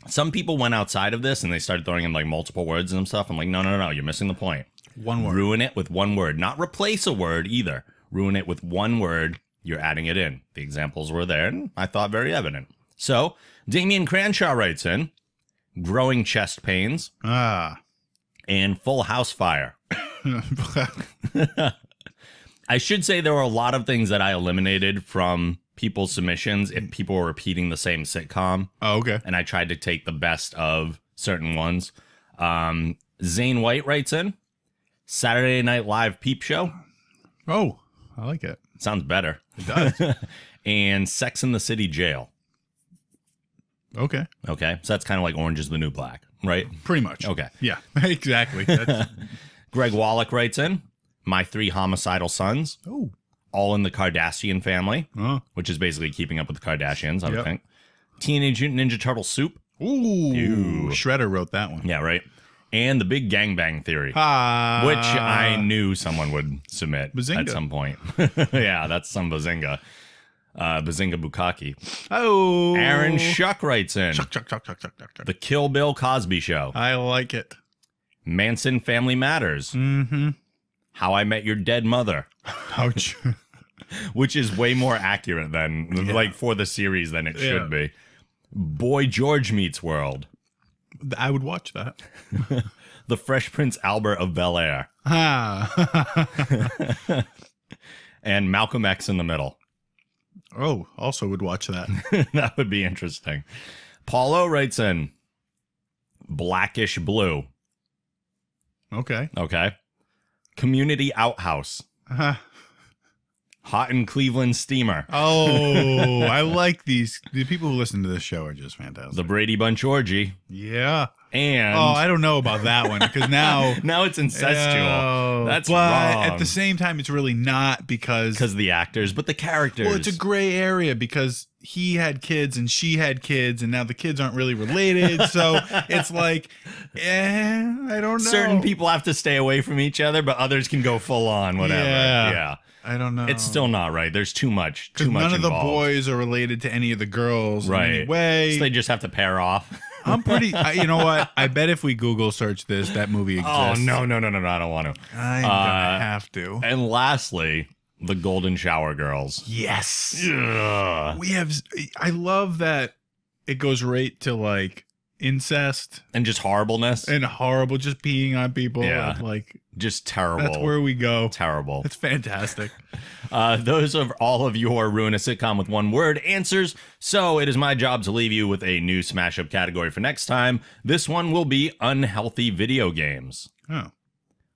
some people went outside of this and they started throwing in like multiple words and stuff. I'm like, no, you're missing the point. One word. Ruin it with one word. Not replace a word either. ruin it with one word, you're adding it in. The examples were there, and I thought very evident. So, Damian Cranshaw writes in, growing chest pains, and full house fire. I should say there were a lot of things that I eliminated from people's submissions if people were repeating the same sitcom. Oh, okay. And I tried to take the best of certain ones. Zane White writes in, Saturday Night Live Peep Show. Oh, I like it. Sounds better. It does. And Sex in the City Jail. Okay. Okay. So that's kind of like Orange is the New Black, right? Pretty much. Okay. Yeah, exactly. That's... Greg Wallach writes in, My Three Homicidal Sons. Oh. All in the Kardashian Family, which is basically Keeping Up with the Kardashians, I would think. Teenage Mutant Ninja Turtle Soup. Ooh. Shredder wrote that one. Yeah, right. And The Big Gangbang Theory, which I knew someone would submit at some point. Yeah, that's some Bazinga. Bazinga Bukaki. Oh. Aaron Shuck writes in. Shuck. The Kill Bill Cosby Show. I like it. Manson Family Matters. Mm-hmm. How I Met Your Dead Mother. Ouch. Which is way more accurate than, like, for the series than it should be. Boy George Meets World. I would watch that. The Fresh Prince Albert of Bel-Air. And Malcolm X in the Middle. Oh, also would watch that. That would be interesting. Paulo writes in Blackish Blue. Okay. Community Outhouse. Hot in Cleveland Steamer. Oh, I like these. The people who listen to this show are just fantastic. The Brady Bunch Orgy. Yeah. And I don't know about that one because now it's incestual. That's but wrong. At the same time, it's really not because of the actors, but the characters. Well, it's a gray area because he had kids and she had kids, and now the kids aren't really related. So it's like, I don't know. Certain people have to stay away from each other, but others can go full on. Whatever. Yeah. I don't know. It's still not right. There's too much. Too much. None of the involved. boys are related to any of the girls. Right. In any way. So they just have to pair off. I'm pretty. You know what? I bet if we Google search this, that movie exists. Oh no! I don't want to. I'm gonna have to. And lastly, the Golden Shower Girls. Yes. Ugh. We have. I love that it goes right to like incest and just horribleness and horrible, just peeing on people. Yeah. And like just terrible. That's where we go. Terrible. It's fantastic. Those are all of your Ruin a Sitcom with One Word answers. So it is my job to leave you with a new smash up category for next time. This one will be unhealthy video games. Oh.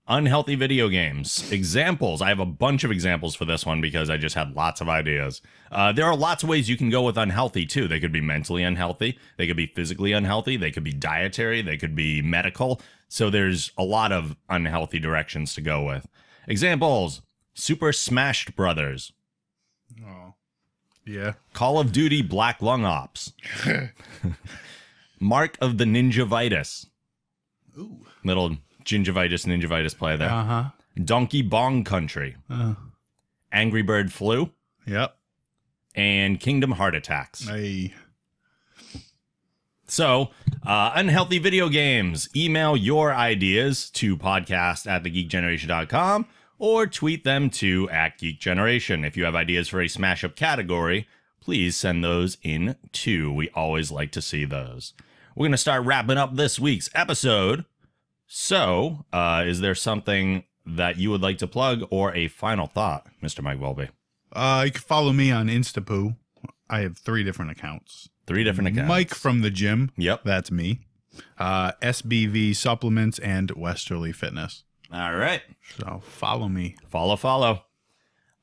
Unhealthy video games. Examples. I have a bunch of examples for this one because I just had lots of ideas. There are lots of ways you can go with unhealthy, too. They could be mentally unhealthy. They could be physically unhealthy. They could be dietary. They could be medical. So there's a lot of unhealthy directions to go with. Examples. Super Smashed Brothers. Oh. Yeah. Call of Duty Black Lung Ops. Mark of the Ninjavitis. Ooh. Little ninjavitis play there. Uh-huh. Donkey Bong Country. Angry Bird Flu. Yep. And Kingdom Heart Attacks. Hey. So, unhealthy video games. Email your ideas to podcast@thegeekgeneration.com or tweet them to @geekgeneration. If you have ideas for a smash-up category, please send those in too. We always like to see those. We're going to start wrapping up this week's episode. So, is there something that you would like to plug or a final thought, Mr. Mike Volpe? You can follow me on Instapoo. I have 3 different accounts. 3 different accounts. Mike from the gym. Yep. That's me. SBV Supplements and Westerly Fitness. All right. So follow me. Follow.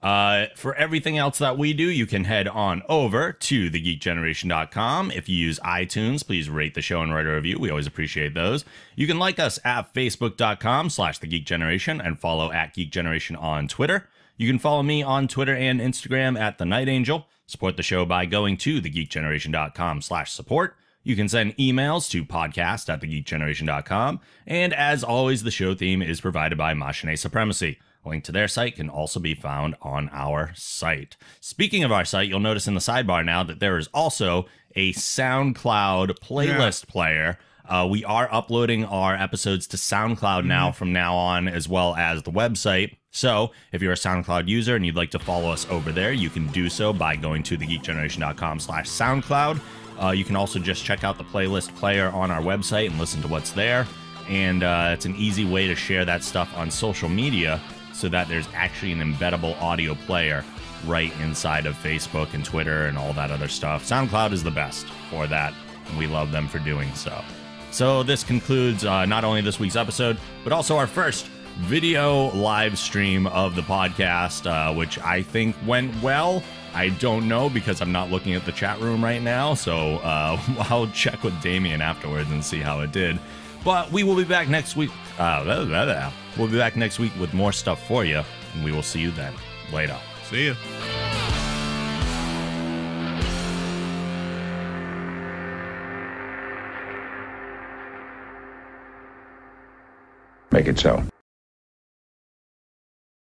For everything else that we do, you can head on over to thegeekgeneration.com. If you use iTunes, please rate the show and write a review. We always appreciate those. You can like us at facebook.com/thegeekgeneration and follow @geekgeneration on Twitter. You can follow me on Twitter and Instagram @TheNightAngel. Support the show by going to thegeekgeneration.com/support. You can send emails to podcast@thegeekgeneration.com. And as always, the show theme is provided by Mchale Supremacy. A link to their site can also be found on our site. Speaking of our site, you'll notice in the sidebar now that there is also a SoundCloud playlist player. We are uploading our episodes to SoundCloud now from now on, as well as the website. So if you're a SoundCloud user and you'd like to follow us over there, you can do so by going to thegeekgeneration.com/SoundCloud. You can also just check out the playlist player on our website and listen to what's there. And it's an easy way to share that stuff on social media so that there's actually an embeddable audio player right inside of Facebook and Twitter and all that other stuff. SoundCloud is the best for that, and we love them for doing so. So this concludes not only this week's episode, but also our first video live stream of the podcast, which I think went well. I don't know because I'm not looking at the chat room right now, so I'll check with Damien afterwards and see how it did. But we will be back next week. We'll be back next week with more stuff for you, and we will see you then. Later. See ya. Make it so.